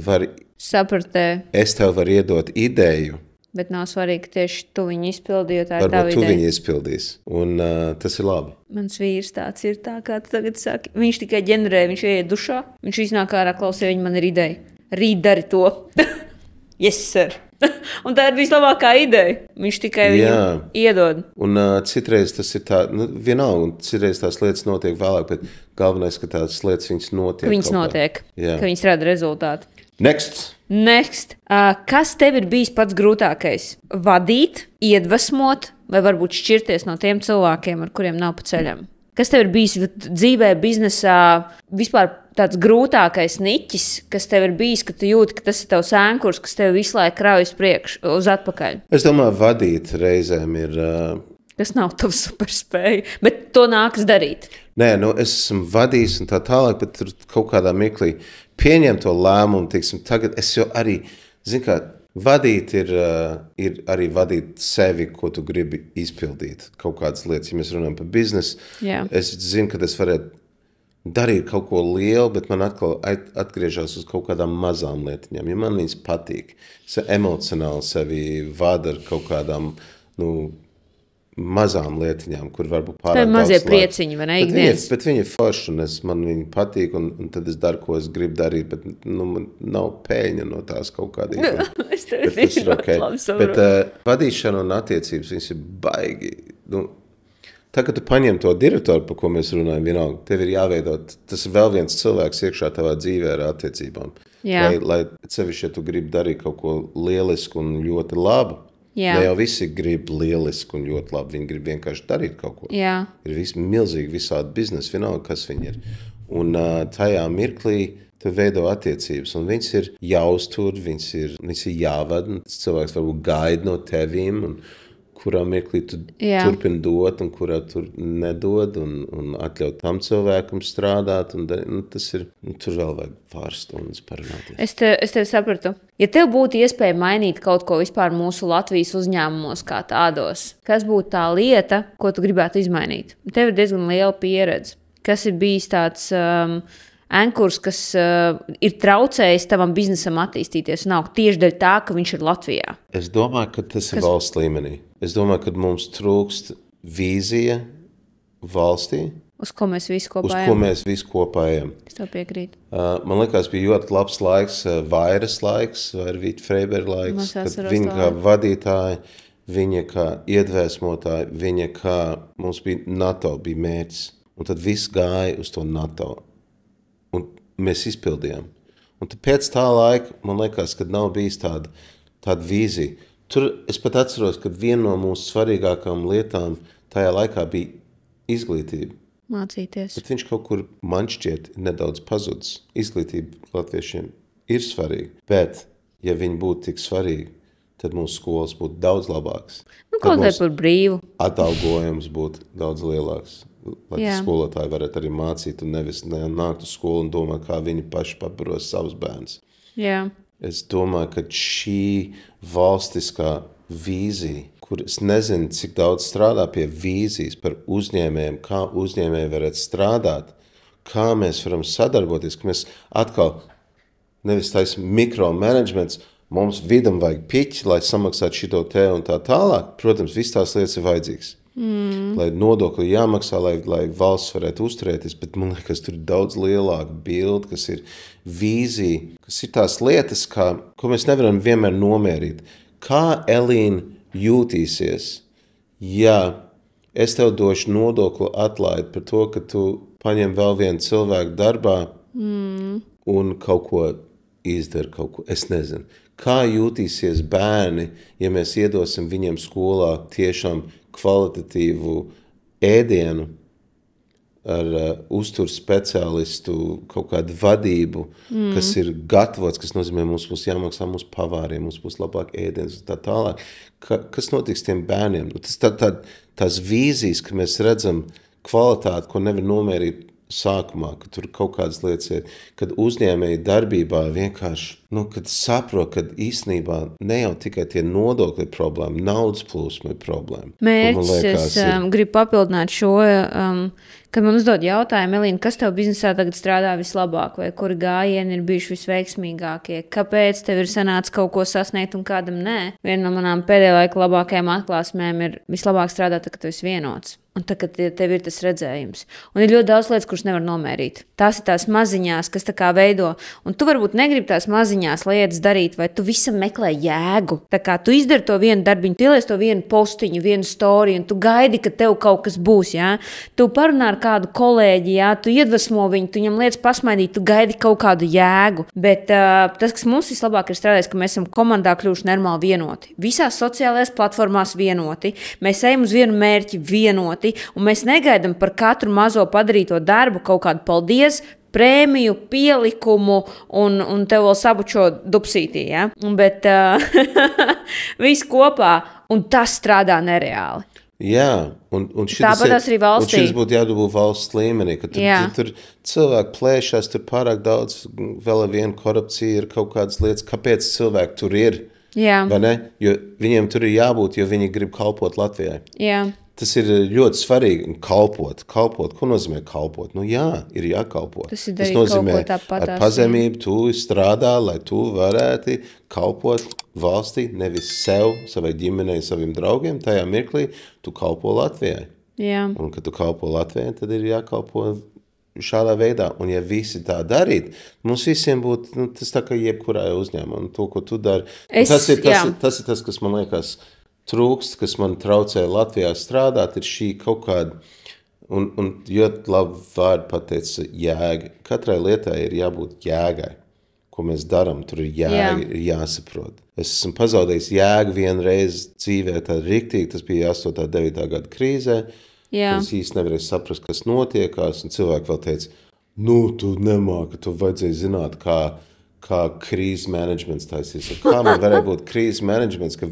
es tev varu iedot ideju. Bet nav svarīgi, ka tieši tu viņu izpildi, jo tā ir tava ideja. Varbūt tu viņu izpildīs, un tas ir labi. Mans vīrs tāds ir tā, kā tu tagad saki. Viņš tikai ģenerē, viņš ieiet dušā, viņš iznāk ārā, klausie, viņa man ir ideja. Rīt dari to. Yes, sir. Un tā ir vislabākā ideja. Viņš tikai viņu iedod. Un citreiz tas ir tā, vienalga, un citreiz tās lietas notiek vēlāk, bet galvenais, ka tās lietas viņas notiek. Viņas notiek, ka viņas rada rezultātu. Next. Kas tev ir bijis pats grūtākais? Vadīt, iedvesmot, vai varbūt šķirties no tiem cilvēkiem, ar kuriem nav pa ceļam? Kas tev ir bijis dzīvē, biznesā, vispār tāds grūtākais niķis, kas tev ir bijis, ka tu jūti, ka tas ir tavs ēnkurs, kas tev visu laiku kraujas uz atpakaļ? Es domāju, vadīt reizēm ir... Tas nav tavs superspēja, bet to nākas darīt. Nē, es esmu vadījis un tā tālāk, bet tur kaut kādā mirklī pieņem to lēmumu, teiksim, tagad es jau arī, zinu kā, vadīt ir arī vadīt sevi, ko tu gribi izpildīt. Kaut kādas lietas, ja mēs runājam par biznesu, es zinu, ka es varētu darīt kaut ko lielu, bet man atkal atgriežas uz kaut kādām mazām lietiņām. Ja man viņas patīk, es emocionāli sevi vadu ar kaut kādām, mazām lietiņām, kur varbūt pārāk daudz mazie prieciņi, vai ne? Bet viņi ir forši, un man viņi patīk, un tad es daru, ko es gribu darīt, bet man nav peļņa no tās kaut kādiem. Es tev ir okay. Bet vadīšana un attiecības, viņas ir baigi. Tā, kad tu paņem to direktoru, par ko mēs runājam, vienalga, tev ir jāveidot, tas ir vēl viens cilvēks iekšā tavā dzīvē ar attiecībām. Lai sevišķi, ja tu gribi darīt kaut ko lielisku un ļoti labu, ne jau visi grib lieliski un ļoti labi, viņi grib vienkārši darīt kaut ko. Ir milzīgi visādi biznesi, vienalga, kas viņi ir. Un tajā mirklī tu veido attiecības, un viņas ir jāuztur, viņas ir jāvada, un cilvēks varbūt gaida no tevīm, un kurā mirklī tu turpini dot, un kurā tur nedod, un atļaut tam cilvēkam strādāt, un tas ir, tur vēl vajag pāris stundas parunāties. Es tevi sapratu. Ja tev būtu iespēja mainīt kaut ko vispār mūsu Latvijas uzņēmumos kā tādos, kas būtu tā lieta, ko tu gribētu izmainīt? Tev ir diezgan liela pieredze. Kas ir bijis tāds ankurs, kas ir traucējis tavam biznesam attīstīties un augt tieši dēļ tā, ka viņš ir Latvijā? Es domāju, ka tas ir valsts līmenī. Es domāju, ka mums trūkst vīzija valstī. Uz ko mēs visi kopā ejam. Es tev piekrītu. Man liekas, bija ļoti labs laiks, Vairas laiks, vai Vita Freiberga laiks, kad viņa kā vadītāja, viņa kā iedvesmotāja, viņa kā mums bija NATO, bija mērķis. Un tad viss gāja uz to NATO. Un mēs izpildījām. Un tad pēc tā laika, man liekas, kad nav bijis tāda vīzija. Tur es pat atceros, ka viena no mūsu svarīgākām lietām tajā laikā bija izglītība. Mācīties. Bet viņš kaut kur, man šķiet, nedaudz pazudis. Izglītība latviešiem ir svarīga. Bet, ja viņi būtu tik svarīgi, tad mūsu skolas būtu daudz labākas. Kaut vai par brīvu. Atalgojums būtu daudz lielāks. Lai skolotāji varētu arī mācīt un nevis nākt uz skolu un domāt, kā viņi paši pabaros savus bērnus. Es domāju, ka šī valstiskā vīzija, kur es nezinu, cik daudz strādā pie vīzijas par uzņēmējiem, kā uzņēmēji varētu strādāt, kā mēs varam sadarboties, ka mēs atkal nevis taisam mikromanagements, mums vidam vajag piķi, lai samaksātu šito te un tā tālāk. Protams, viss tās lietas ir vajadzīgas. Lai nodokļi jāmaksā, lai valsts varētu uzturēties, bet man liekas, tur ir daudz lielāka bilde, kas ir vīzija, kas ir tās lietas, ko mēs nevaram vienmēr nomērīt. Kā Elīna jūtīsies, ja es tev došu nodokļu atlaidi par to, ka tu paņem vēl vienu cilvēku darbā un kaut ko izdara, es nezinu. Kā jūtīsies bērni, ja mēs iedosim viņiem skolā tiešām kvalitatīvu ēdienu ar uzturs speciālistu, kaut kādu vadību, kas ir gatavots, kas nozīmē, mums būs jāmaksā mūsu pavāriem, mums būs labāk ēdienas un tā tālāk. Kas notiks tiem bērniem? Tas tās vīzijas, ka mēs redzam kvalitāti, ko nevar nomērīt sākumā, ka tur kaut kādas lietas ir, kad uzņēmēji darbībā vienkārši, kad saprot, kad īstenībā ne jau tikai tie nodokļi ir problēma, naudas plūsma ir problēma. Mērķis, es gribu papildināt šo, kad man uzdod jautājumu, Elīna, kas tev biznesā tagad strādā vislabāk, vai kuri gājieni ir bijuši visveiksmīgākie, kāpēc tev ir sanācis kaut ko sasniegt un kādam nē? Viena no manām pēdējā laika labākajām atklāsmēm ir vislabāk strādāt, kad tu esi vienots. Un tā, kad tev ir tas redzējums. Un ir ļoti daudz lietas, kuras nevar nomērīt. Tās ir tās maziņās, kas tā kā veido. Un tu varbūt negribi tās maziņās lietas darīt, vai tu visam meklē jēgu. Tā kā tu izdari to vienu darbiņu, tu ieliec to vienu postiņu, vienu storiju, un tu gaidi, ka tev kaut kas būs. Jā? Tu parunā ar kādu kolēģi, jā? Tu iedvesmo viņu, tu viņam lietas pasmaidīt, tu gaidi kaut kādu jēgu. Bet tas, kas mums vislabāk ir strādājis, ka mēs esam komandā kļuvuši normāli vienoti. Visās sociālajās platformās vienoti. Mēs ejam uz vienu mērķi vienoti. Un mēs negaidām par katru mazo padarīto darbu kaut kādu paldies, prēmiju, pielikumu un tev vēl sabučo dupsītī. Ja? Bet viss kopā, un tas strādā nereāli. Jā, un arī valstī. Un šis būtu jādabū valsts līmenī, ka tur cilvēki plēšās, tur pārāk daudz, vēl ar vienu korupciju ir kaut kādas lietas, kāpēc cilvēki tur ir. Jā. Vai ne? Jo viņiem tur ir jābūt, jo viņi grib kalpot Latvijai. Jā. Tas ir ļoti svarīgi kalpot. Kalpot, ko nozīmē kalpot? Nu jā, ir jākalpo. Tas nozīmē ar pazemību tu strādā, lai tu varētu kalpot valstī, nevis sev, savai ģimenei, saviem draugiem. Tajā mirklī tu kalpo Latvijai. Jā. Un, kad tu kalpo Latvijai, tad ir jākalpo šādā veidā. Un ja visi tā darīt, mums visiem būtu, tas tā kā jebkurā uzņēmumā. Un to, ko tu dari, tas ir tas, kas man liekas trūkst, kas man traucē Latvijā strādāt, ir šī kaut kāda, un ļoti labi vārdu pateica jēga. Katrai lietai ir jābūt jēgai, ko mēs darām, tur ir jēga, ir jāsaprot. Es esmu pazaudējis jēgu vienreiz dzīvē, tā riktīgi, tas bija 8. 9. gada krīzē, es īsti nevarēju saprast, kas notiekās, un cilvēki vēl teica, tu nemāki, tu vajadzēja zināt, kā krīzes menedžments taisīs. Kā man varēja būt krīzes menedžments, ka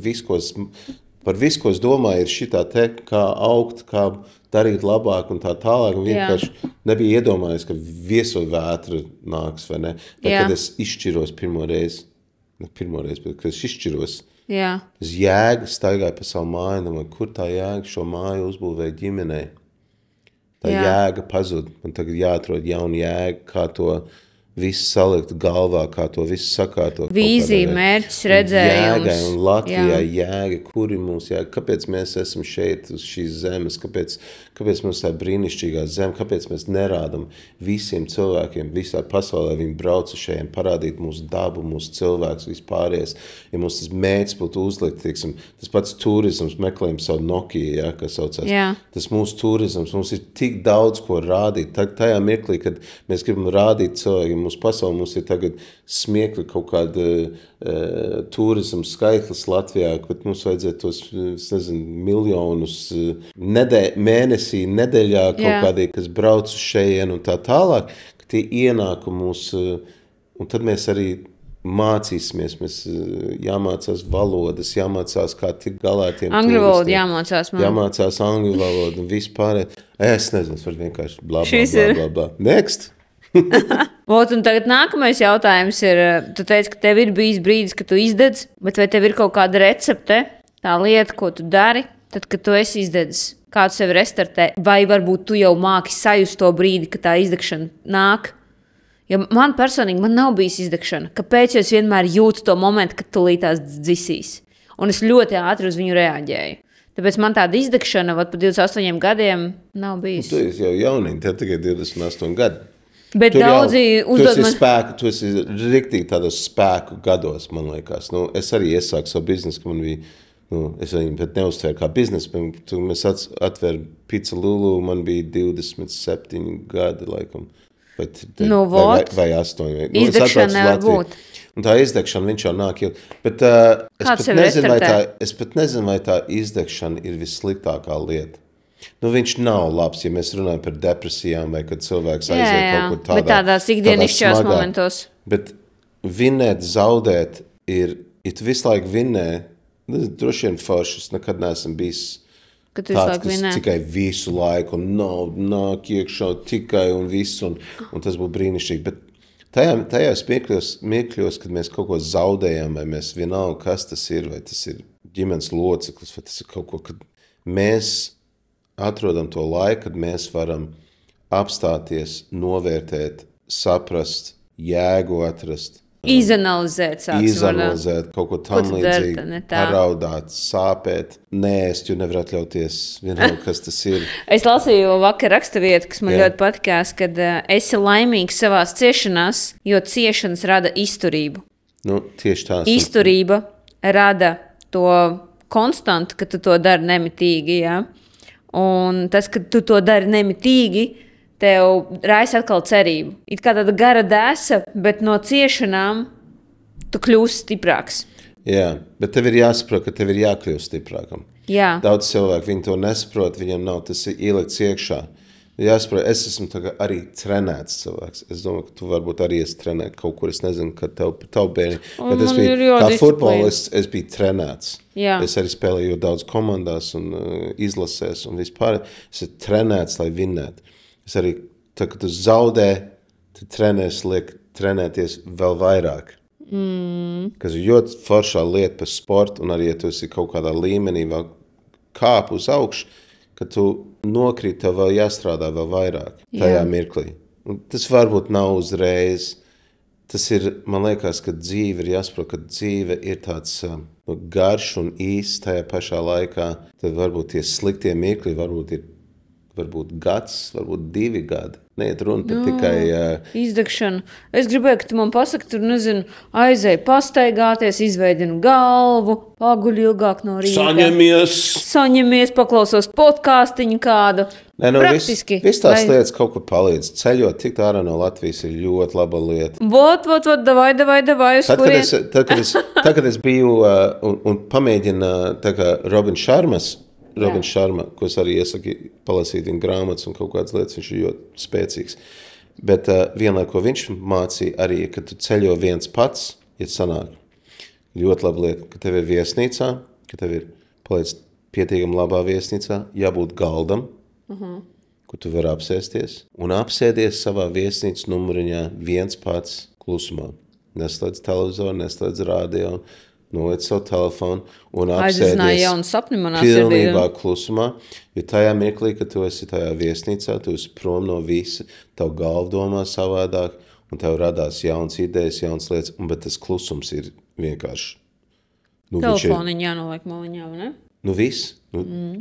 par visu, ko es domāju, ir šitā te, kā augt, kā darīt labāk un tā tālāk. Un vienkārši nebija iedomājies, ka viesovētra nāks, vai ne? Bet, kad es izšķiros bet kad es izšķiros, es jēga staigāju pa savu māju, domāju, kur tā jēga šo māju uzbūvēja ģimenei. Tā jēga pazud. Man tagad jāatrod jauna jēga, kā to visu salikt galvā, kā to visu sakārtot. Vīzija, mērķis, redzējums. Jēgai un Latvijā jēga, kuri mums jēga, kāpēc mēs esam šeit uz šīs zemes, kāpēc mums tā brīnišķīgā zeme, kāpēc mēs nerādam visiem cilvēkiem, visā pasaulē viņi brauc uz šeit, parādīt mūsu dabu, mūsu cilvēks, vispārējais. Ja mums tas mērķis būtu uzlikt, teiksim, tas pats turisms, meklējam savu Nokia, kas saucās. Tas mūsu turisms, mums ir tik daudz, ko rādīt. Tajā mirklī, kad mēs gribam rādīt cilvēkiem, mūsu pasauli, mums ir tagad smiekli kaut kāda turismu skaitlis Latvijā, bet mums vajadzētu tos, miljonus mēnesī, nedēļā kaut kādī, kas brauc uz šeien un tā tālāk, ka tie ienākumi mūs, un tad mēs arī mācīsimies, mēs jāmācās valodas, jāmācās, kā tik galā tiem angļu valodu jāmācās man. Jāmācās angļu valodu un vispār. Es nezinu, es varu vienkārši bla. Next! Un tagad nākamais jautājums ir, tu teici, ka tev ir bijis brīdis, ka tu izdedz, bet vai tev ir kaut kāda recepte, tā lieta, ko tu dari, tad, kad tu esi izdedzis, kā tu sevi restartē, vai varbūt tu jau māki sajust to brīdi, ka tā izdegšana nāk? Jo man personīgi, man nav bijis izdegšana. Kāpēc es vienmēr jūtu to momentu, kad tu lītās dzisīs? Un es ļoti ātri uz viņu reaģēju. Tāpēc man tāda izdegšana, pat pa 28 gadiem, nav bijis. Tu esi jau jauniņ, tev tikai 28 gadi. Bet daudzi uzdod man... Tu esi riktīgi tādos spēku gados, man liekas. Es arī iesāku savu biznesu, ka man bija, es viņu bet neuztvēru kā biznesu. Mēs atvēru Pizza Lulu, man bija 27 gadi, laikam. Vai 8. Izdegšana nevar būt. Un tā izdegšana, viņš jau nāk. Bet es pat nezinu, vai tā izdegšana ir vissliktākā lieta. Viņš nav labs, ja mēs runājam par depresijām vai kad cilvēks aiziet kaut kur tādā. Bet tādās ikdienišķās momentos. Bet vinnēt, zaudēt ir, ja tu visu laiku vinnē, droši vien foršas, nekad neesam bijis tāds, kas tikai visu laiku un nāk iekšā tikai un visu, un tas būtu brīnišķīgi. Bet tajās mirkļos, kad mēs kaut ko zaudējam, vai mēs vienalga, kas tas ir, vai tas ir ģimenes loceklis, vai tas ir kaut ko, kad mēs atrodam to laiku, kad mēs varam apstāties, novērtēt, saprast, jēgu atrast. Izanalizēt, kaut ko tam līdzīgi, paraudāt, sāpēt, neēst, jo nevar atļauties vienalga, kas tas ir. Es lasīju vakar raksturvietu, kas man ļoti patikās, kad esi laimīgs savās ciešanās, jo ciešanas rada izturību. Tieši tā. Izturība rada to konstantu, ka tu to dari nemitīgi, Un tas, ka tu to dari nemitīgi, tev raisa atkal cerību. It kā tāda gara dēsa, bet no ciešanām tu kļūsi stiprāks. Jā, bet tev ir jāsaprot, ka tev ir jākļūst stiprākam. Jā. Daudz cilvēku, viņi to nesaprot, viņam nav tas ielikts iekšā. Jāsaprot, es esmu arī trenēts cilvēks. Es domāju, ka tu varbūt arī esi trenēt kaut kur, es nezinu, ka tavu bērni. Bet es biju, kā futbolists, es biju trenēts. Jā. Es arī spēlēju daudz komandās un izlasēs un vispār. Es esmu trenēts, lai vinnētu. Es arī, kad tu zaudē, tad trenēties vēl vairāk. Kas ir ļoti foršā lieta par sportu, un arī, ja tu esi kaut kādā līmenī vēl kāp uz augšu, ka tu nokrīt, tev vēl jāstrādā vēl vairāk tajā mirklī. Un tas varbūt nav uzreiz. Tas ir, man liekas, ka dzīve ir jāsaprot, ka dzīve ir tāds garš un īsts tajā pašā laikā. Tad varbūt tie sliktie mirkļi, varbūt gads, varbūt 2 gadi. Neiet runa par tikai... Izdegšana. Es gribēju, ka tu man pasaki, tur, nezinu, aizēj pastaigāties, izveidinu galvu, paguļ ilgāk no rīta. Saņemies, paklausos podcastiņu kādu. Nē, praktiski. Viss tās lietas kaut kur palīdz. Ceļot tikt ārā no Latvijas ir ļoti laba lieta. Vot, davai, uz kurien. Tad, kad es biju un pamēģinu tā kā Robins Šarma, ko es arī iesaku palasīt viņa grāmatas un kaut kādas lietas, viņš ir ļoti spēcīgs. Bet vienlaik, ko viņš mācīja arī, ka tu ceļo viens pats, ja sanāk. Ļoti laba lieta, ka tev ir viesnīcā, ka tev ir paliec pietiekami labā viesnīcā, jābūt galdam, kur tu vari apsēsties. Un apsēdies savā viesnīcas numuriņā viens pats klusumā. Neslēdz televizoru, neslēdz radio, noliec savu telefonu un apsēdies pilnībā klusumā, jo tajā mirklī, kad tu esi tajā viesnīcā, tu esi prom no visa, tavu galvu domā savādāk, un tev radās jauns idejas, jauns lietas, bet tas klusums ir vienkārši. Telefoniņā jānoliek maliņā, vai ne? Viss.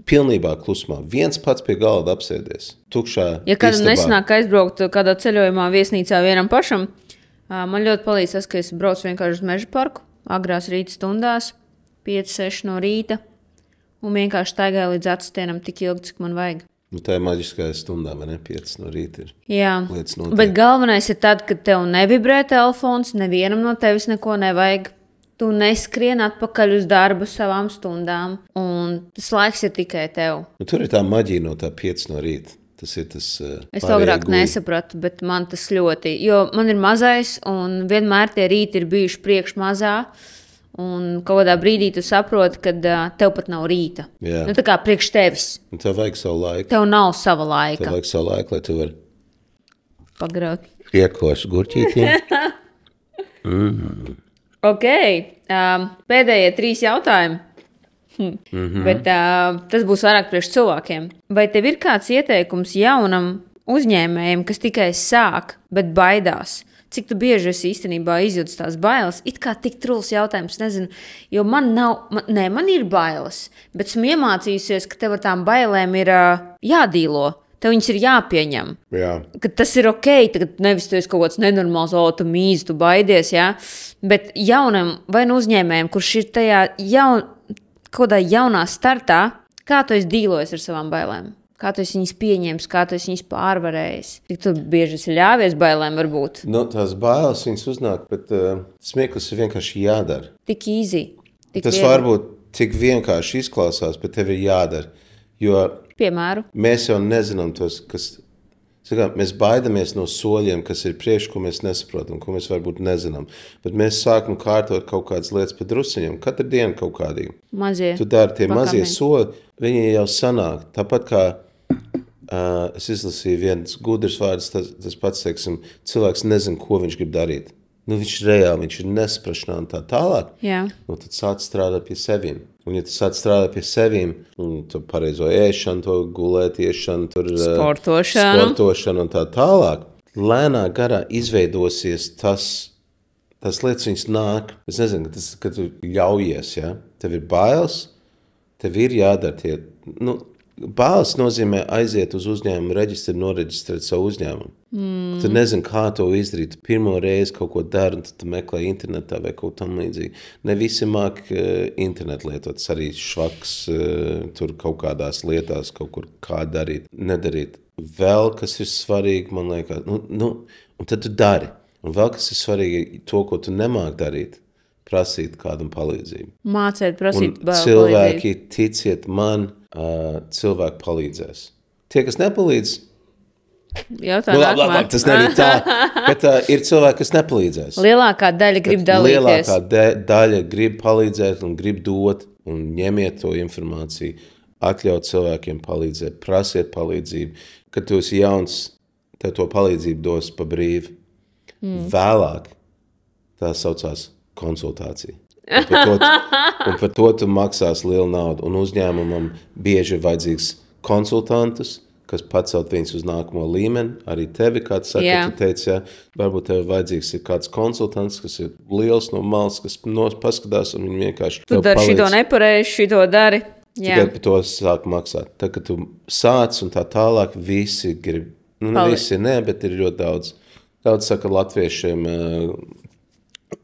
Pilnībā klusumā. Viens pats pie galda apsēdies. Tukšā ja kādam nesanāk aizbraukt kādā ceļojumā viesnīcā vienam pašam, man ļoti palīdz tas, ka es braucu vienkārši uz meža parku. Agrās rīta stundās, 5-6 no rīta, un vienkārši staigāju līdz atstienam tik ilgi, cik man vajag. Tā ir maģiskajā stundā, vai ne? 5 no rīta ir. Jā, lietas notiek. Bet galvenais ir tad, kad tev nevibrē telefons, nevienam no tevis neko nevajag. Tu neskrien atpakaļ uz darbu savām stundām, un tas laiks ir tikai tev. Tur ir tā maģija no tā 5 no rīta. Tas ir tas es to agrāk nesapratu, bet man tas ļoti, jo man ir mazais un vienmēr tie rīti ir bijuši priekš mazā un kaut kādā brīdī tu saproti, kad tev pat nav rīta. Jā. Tā kā priekš tevis. Un tev vajag savu laiku. Tev nav sava laika. Tev vajag savu laiku, lai tu vari pagraut. Iekos gurķītiem. Ok, pēdējie 3 jautājumi. Bet tas būs vairāk priekš cilvēkiem. Vai tev ir kāds ieteikums jaunam uzņēmējam, kas tikai sāk, bet baidās? Cik tu bieži esi īstenībā izjūtas tās bailes? It kā tik truls jautājums, nezinu, jo man ir bailes, bet esmu iemācījusies, ka tev ar tām bailēm ir jādīlo. Tev viņas ir jāpieņem. Jā. Ka tas ir ok, tagad nevis tu esi kaut kāds nenormāls, tu mīzi, tu baidies, jā. Bet jaunam vai nu uzņēmējam, kurš ir tajā kaut kādā jaunā startā, kā tu esi dīlojis ar savām bailēm? Kā tu esi viņas pieņēmis, kā tu esi viņas pārvarējis? Tik tu bieži esi ļāvies bailēm varbūt? Tās bailes viņas uznāk, bet smieklis ir vienkārši jādara. Tik easy. Tas varbūt tik vienkārši izklausās, bet tev ir jādara. Jo piemēru? Mēs jau nezinām tos, kas... Mēs baidamies no soļiem, kas ir priekš, ko mēs nesaprotam, ko mēs varbūt nezinām. Bet mēs sākam kārtot kaut kādas lietas pa drusiņiem. Katru dienu kaut kādīgi. Mazie. Tu dari tie mazie soli, viņi jau sanāk. Tāpat kā es izlasīju viens gudrs vārds, tas pats, teiksim, cilvēks nezin, ko viņš grib darīt. Viņš ir reāli, viņš ir nesaprašanā un tā tālāk. Jā. Tad sāc strādāt pie sevīm. Un ja tu sāc strādāt pie sevīm, tu pareizo ēšanu, to gulētiešanu, sportošanu un tā tālāk, lēnā garā izveidosies tas lietas viņas nāk. Es nezinu, ka tu ļaujies, ja? Tev ir bailes, tev ir jādara tie... Bailes nozīmē aiziet uz uzņēmumu reģistru, noreģistrēt savu uzņēmumu. Tu nezini, kā to izdarīt. Pirmo reizi kaut ko dari, un tad tu meklē internetā vai kaut tam līdzīgi. Ne visi māk internetu lietot. Tas arī švaks tur kaut kādās lietās, kaut kur kā darīt, nedarīt. Vēl, kas ir svarīgi, man liekas, un tad tu dari. Un vēl, kas ir svarīgi, to, ko tu nemāk darīt, prasīt kādam palīdzību. Mācēt, prasīt palīdzību. Un cilvēki, ticiet man, cilvēki palīdzēs. Tie, kas nepalīdz, labi, tas nebija tā, bet ir cilvēki, kas nepalīdzēs. Lielākā daļa grib dalīties. Lielākā daļa grib palīdzēt un grib dot, un ņemiet to informāciju, atļaut cilvēkiem palīdzēt, prasiet palīdzību. Kad tu esi jauns, tev to palīdzību dos pa brīvu. Vēlāk, tā saucās konsultācija. Un par to tu maksās lielu naudu. Un uzņēmumam bieži ir vajadzīgs konsultantus, kas pacelt viņus uz nākamo līmeni. Arī tevi, kāds saka, tu teici, ja, varbūt tev vajadzīgs ir kāds konsultants, kas ir liels no malas, kas paskatās un viņi vienkārši tu dari šito nepareizi, šito dari. Tikai par to sāk maksāt. Tad, kad tu sāc un tā tālāk, visi grib, visi ne, bet ir ļoti daudz. Daudz saka, latviešiem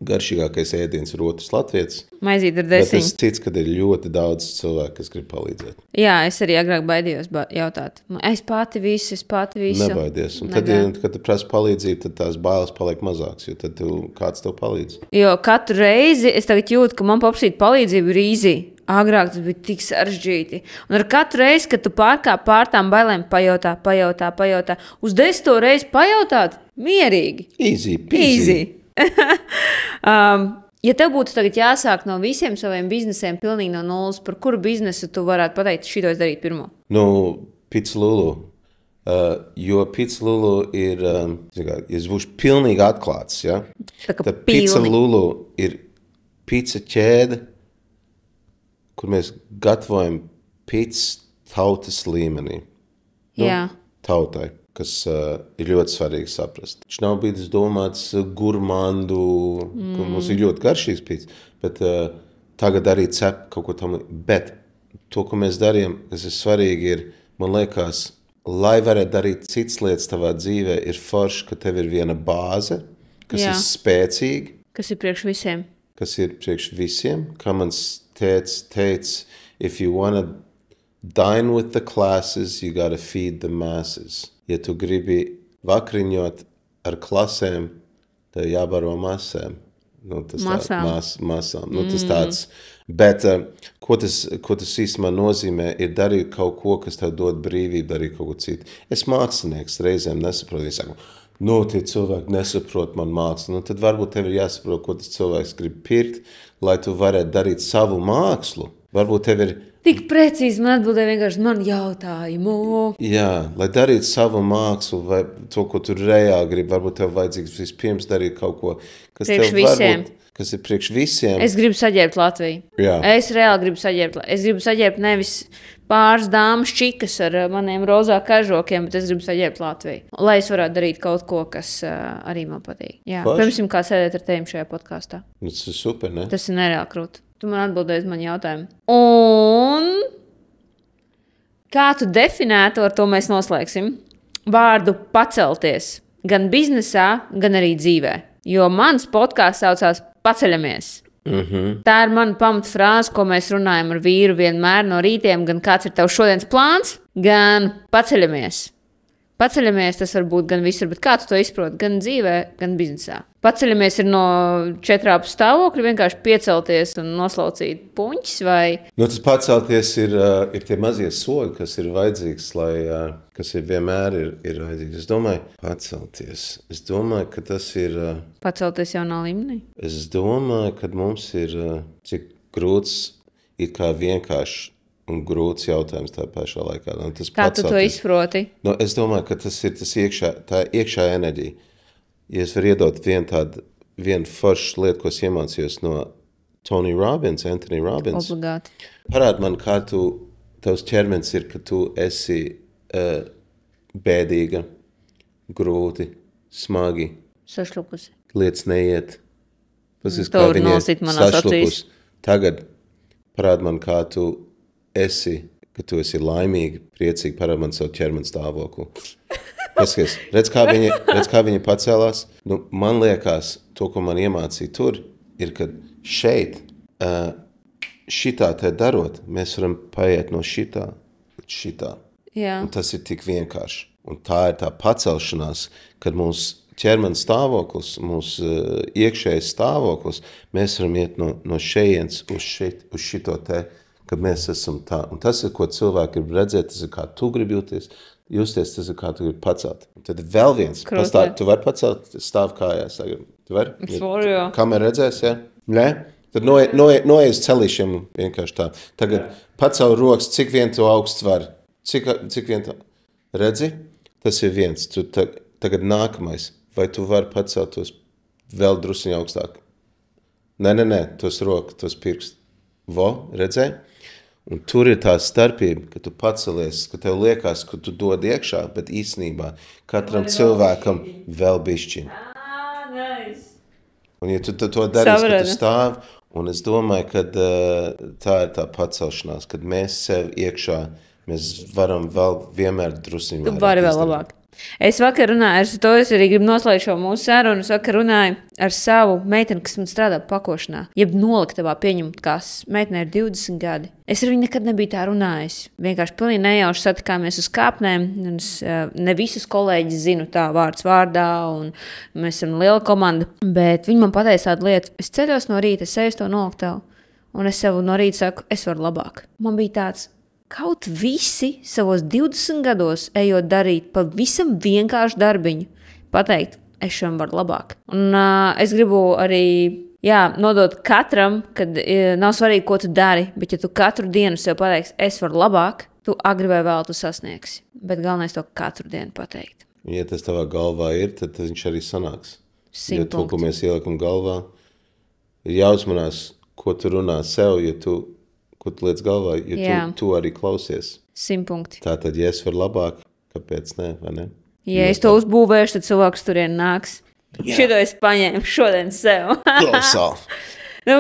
garšīgākais ēdiens ir otrs latvietis. Maizīt ar desiņu. Bet es ticu, ka ir ļoti daudz cilvēku, kas grib palīdzēt. Jā, es arī agrāk baidījos jautāt. Es pati visu. Nebaidies. Un tad, kad tu prasi palīdzību, tad tās bailes paliek mazākas, jo tad kāds tev palīdz. Jo katru reizi es tagad jūtu, ka man paprasīt palīdzību ir easy. Agrāk tas bija tik sarežģīti. Un ar katru reizi, kad tu pārkāp pār tām bailēm, pajautā. Uz 10. reizi pajautāt, mierīgi. Easy. Ja tev būtu tagad jāsāk no visiem saviem biznesiem pilnīgi no nulles, par kuru biznesu tu varētu pateikt, šito es darītu pirmo? Pizza Lulu. Jo Pizza Lulu ir, es būšu pilnīgi atklāts, ja? Tad Pizza Lulu ir pizza ķēde, kur mēs gatavojam pizza tautas līmenī. Tautai. Kas ir ļoti svarīgi saprast. Viņš nav bijis domāts gurmandu, kur mums ir ļoti garšīgs pīts, bet tagad arī cep kaut ko tam. Bet to, ko mēs darījam, kas ir svarīgi, ir, man liekas, lai varētu darīt citas lietas tavā dzīvē, ir forši, ka tev ir viena bāze, kas ir spēcīga. Kas ir priekš visiem. Kā mans teica, if you wanna dine with the classes, you gotta feed the masses. Ja tu gribi vakariņot ar klasēm, tad jābaro masēm. Masām. Tas tāds. Bet ko tas īstenībā nozīmē, ir darīt kaut ko, kas tev dod brīvību, darīt kaut ko citu. Es mākslinieks reizēm nesaprotu. Es saku, tie cilvēki nesaprot man mākslu. Tad varbūt tev ir jāsaprot, ko tas cilvēks grib pirkt, lai tu varētu darīt savu mākslu. Varbūt tev ir tik precīzi man atbildēja vienkārši man jautājumu. Jā, lai darītu savu mākslu vai to, ko tu reāli gribi, varbūt tev vajadzīgs vispirms darīt kaut ko, kas tev varbūt, kas ir priekš visiem. Es gribu saģērbt Latviju. Jā. Es reāli gribu saģērbt. Es gribu saģērbt nevis pāris dāmas čikas ar maniem rozā kažokiem, bet es gribu saģērbt Latviju. Lai es varētu darīt kaut ko, kas arī man patīk. Jā. Pirmsim, kā sēdēt ar tevim šajā podkāstā. Tas ir super, ne? Tas ir nereāli krūti. Tu man atbildēji uz manu jautājumu. Un kā tu definētu, ar to mēs noslēgsim, vārdu pacelties gan biznesā, gan arī dzīvē? Jo mans podkāsts saucās Paceļamies. Tā ir mana pamatfrāze, ko mēs runājam ar vīru vienmēr no rītiem, gan kāds ir tavs šodienas plāns, gan paceļamies. Paceļamies, tas var būt gan visur, bet kā tu to izproti, gan dzīvē, gan biznesā. Paceļamies ir no 4 stāvokļa, vienkārši piecelties un noslaucīt puņķis, vai? Tas pacelties ir tie mazie soļi, kas ir vajadzīgs, kas ir vienmēr ir vajadzīgs. Es domāju, pacelties. Es domāju, ka tas ir... Pacelties jaunā līmenī? Es domāju, ka mums ir cik grūts, it kā vienkārši un grūts jautājums tā pašā laikā. Kā tu to izproti? Es domāju, ka tas ir tā iekšā enerģija. Ja es varu iedot vienu foršu lietu, ko es iemācījos no Anthony Robbins. Obligāti. Parādi man, kā tavs ķermenis ir, ka tu esi bēdīga, grūti, smagi. Sašlupusi. Lietas neiet. Tur nosit manās acīs. Tagad parādi man, kā tu esi, ka tu esi laimīgi, priecīgi, parādi man savu ķermeni stāvokli. Paskaties, redz, kā viņa pacēlās. Man liekas, to, ko man iemācīja tur, ir, ka šeit, šitā te darot, mēs varam paiet no šitā līdz šitā. Jā. Un tas ir tik vienkārši. Un tā ir tā pacelšanās, kad mūsu ķermenis stāvoklis, mūsu iekšējais stāvoklis, mēs varam iet no šejienes uz šito te, kad mēs esam tā. Un tas ir, ko cilvēki grib redzēt, tas ir, kā tu gribi justies, tas ir, kā tu gribi pacelt. Un tad vēl viens. Tu vari pacelt, stāv kājās. Tu vari? Kamēr redzēs, ja? Nē? Tad noies celīšiem vienkārši tā. Tagad pacel rokas, cik vien tu augsts var. Cik vien tu... Redzi? Tas ir viens. Tagad nākamais. Vai tu vari pacelt tos vēl drusciņi augstāk? Nē, tos roku, tos pirkst. Redzēji? Un tur ir tā starpība, ka tu pacelies, ka tev liekas, ka tu dod iekšā, bet īstenībā katram cilvēkam vēl bišķiņ. Nice. Un ja tu to darīsi, ka tu stāv, un es domāju, ka tā ir tā pacelšanās, kad mēs sev iekšā, mēs varam vēl vienmēr drusiņu vairāk. Tu vari vēl labāk. Es vakar runāju, es arī gribu noslēgt šo mūsu sarunu. Es vakar runāju ar savu meiteni, kas man strādā pakošanā. Jeb noliktavā pieņemt, kas meitenei ir 20 gadi. Es ar viņu nekad nebiju tā runājis. Vienkārši pilnīgi nejauši satikāmies uz kāpnēm. Ne visus kolēģis zinu tā vārds vārdā, un mēs esam liela komanda. Bet viņi man pateica tādu lietu. Es ceļos no rīta, es eju uz to noliktavu, un es sev no rīta saku, es varu labāk. Man bija tāds. Kaut visi savos 20 gados ejot darīt pavisam vienkāršu darbiņu, pateikt, es šodien varu labāk. Un es gribu arī nodot katram, kad nav svarīgi, ko tu dari, bet ja tu katru dienu sev pateiksi, es varu labāk, tu agri vai vēl tu sasniegsi. Bet galvenais to katru dienu pateikt. Ja tas tavā galvā ir, tad viņš arī sanāks. 100 ja to, ko mēs ieliekam galvā, ir jāuzmanās, ko tu runā sev, ja tu ko tu liec galvā, ja tu arī klausies. 100 punkti. Tātad, ja es varu labāk, kāpēc ne, vai ne? Ja es to uzbūvēšu, tad cilvēks turien nāks. Šito es paņēmu šodien sev. Klausā.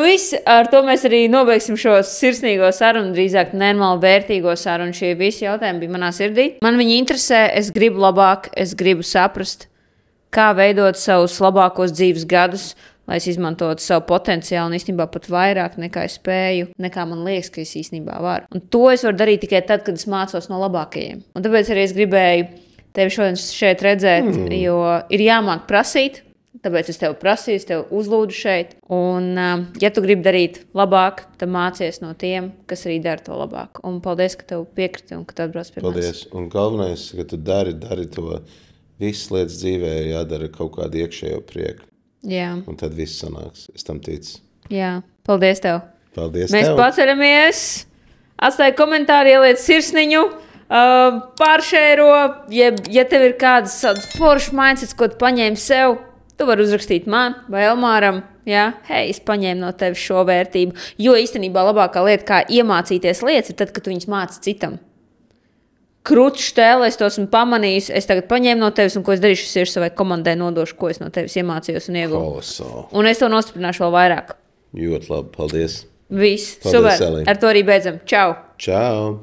Viss, ar to mēs arī nobeigsim šo sirsnīgo sarunu, drīzāk normāli vērtīgo sarunu. Šie visi jautājumi bija manā sirdī. Man viņi interesē, es gribu labāk, es gribu saprast, kā veidot savus labākos dzīves gadus, lai es izmantotu savu potenciālu un īstenībā pat vairāk nekā es spēju, nekā man liekas, ka es īstenībā varu. Un to es varu darīt tikai tad, kad es mācos no labākajiem. Un tāpēc arī es gribēju tevi šodien šeit redzēt, jo ir jāmāk prasīt, tāpēc es tevi prasīju, es tevi uzlūdzu šeit. Un ja tu gribi darīt labāk, tad mācies no tiem, kas arī dara to labāk. Un paldies, ka tev piekriti un ka tu atbrauc pie manis. Paldies. Un galvenais, ka tu dari to, visas lietas dzīvē jādara kaut kādu iekšējo prieku. Jā. Un tad viss sanāks. Es tam ticu. Jā. Paldies tev. Paldies Mēs tev. paceļamies. Atstāj komentāru, ieliec sirsniņu. Pāršēro. Ja tev ir kādas foršas mindsets, ko tu paņēmi sev, tu vari uzrakstīt man vai Elmāram. Jā, hei, es paņēmu no tevis šo vērtību. Jo īstenībā labākā lieta, kā iemācīties lietas, ir tad, kad tu viņas māci citam. Krūtis tēlē, es to esmu pamanījis. Es tagad paņēmu no tevis, un ko es darīšu, es ir savai komandai nodošu, ko es no tevis iemācījos un ieguvu. Un es to nostiprināšu vēl vairāk. Ļoti labi, paldies. Viss, Paldies, super. Elī. Ar to arī beidzam. Čau! Čau!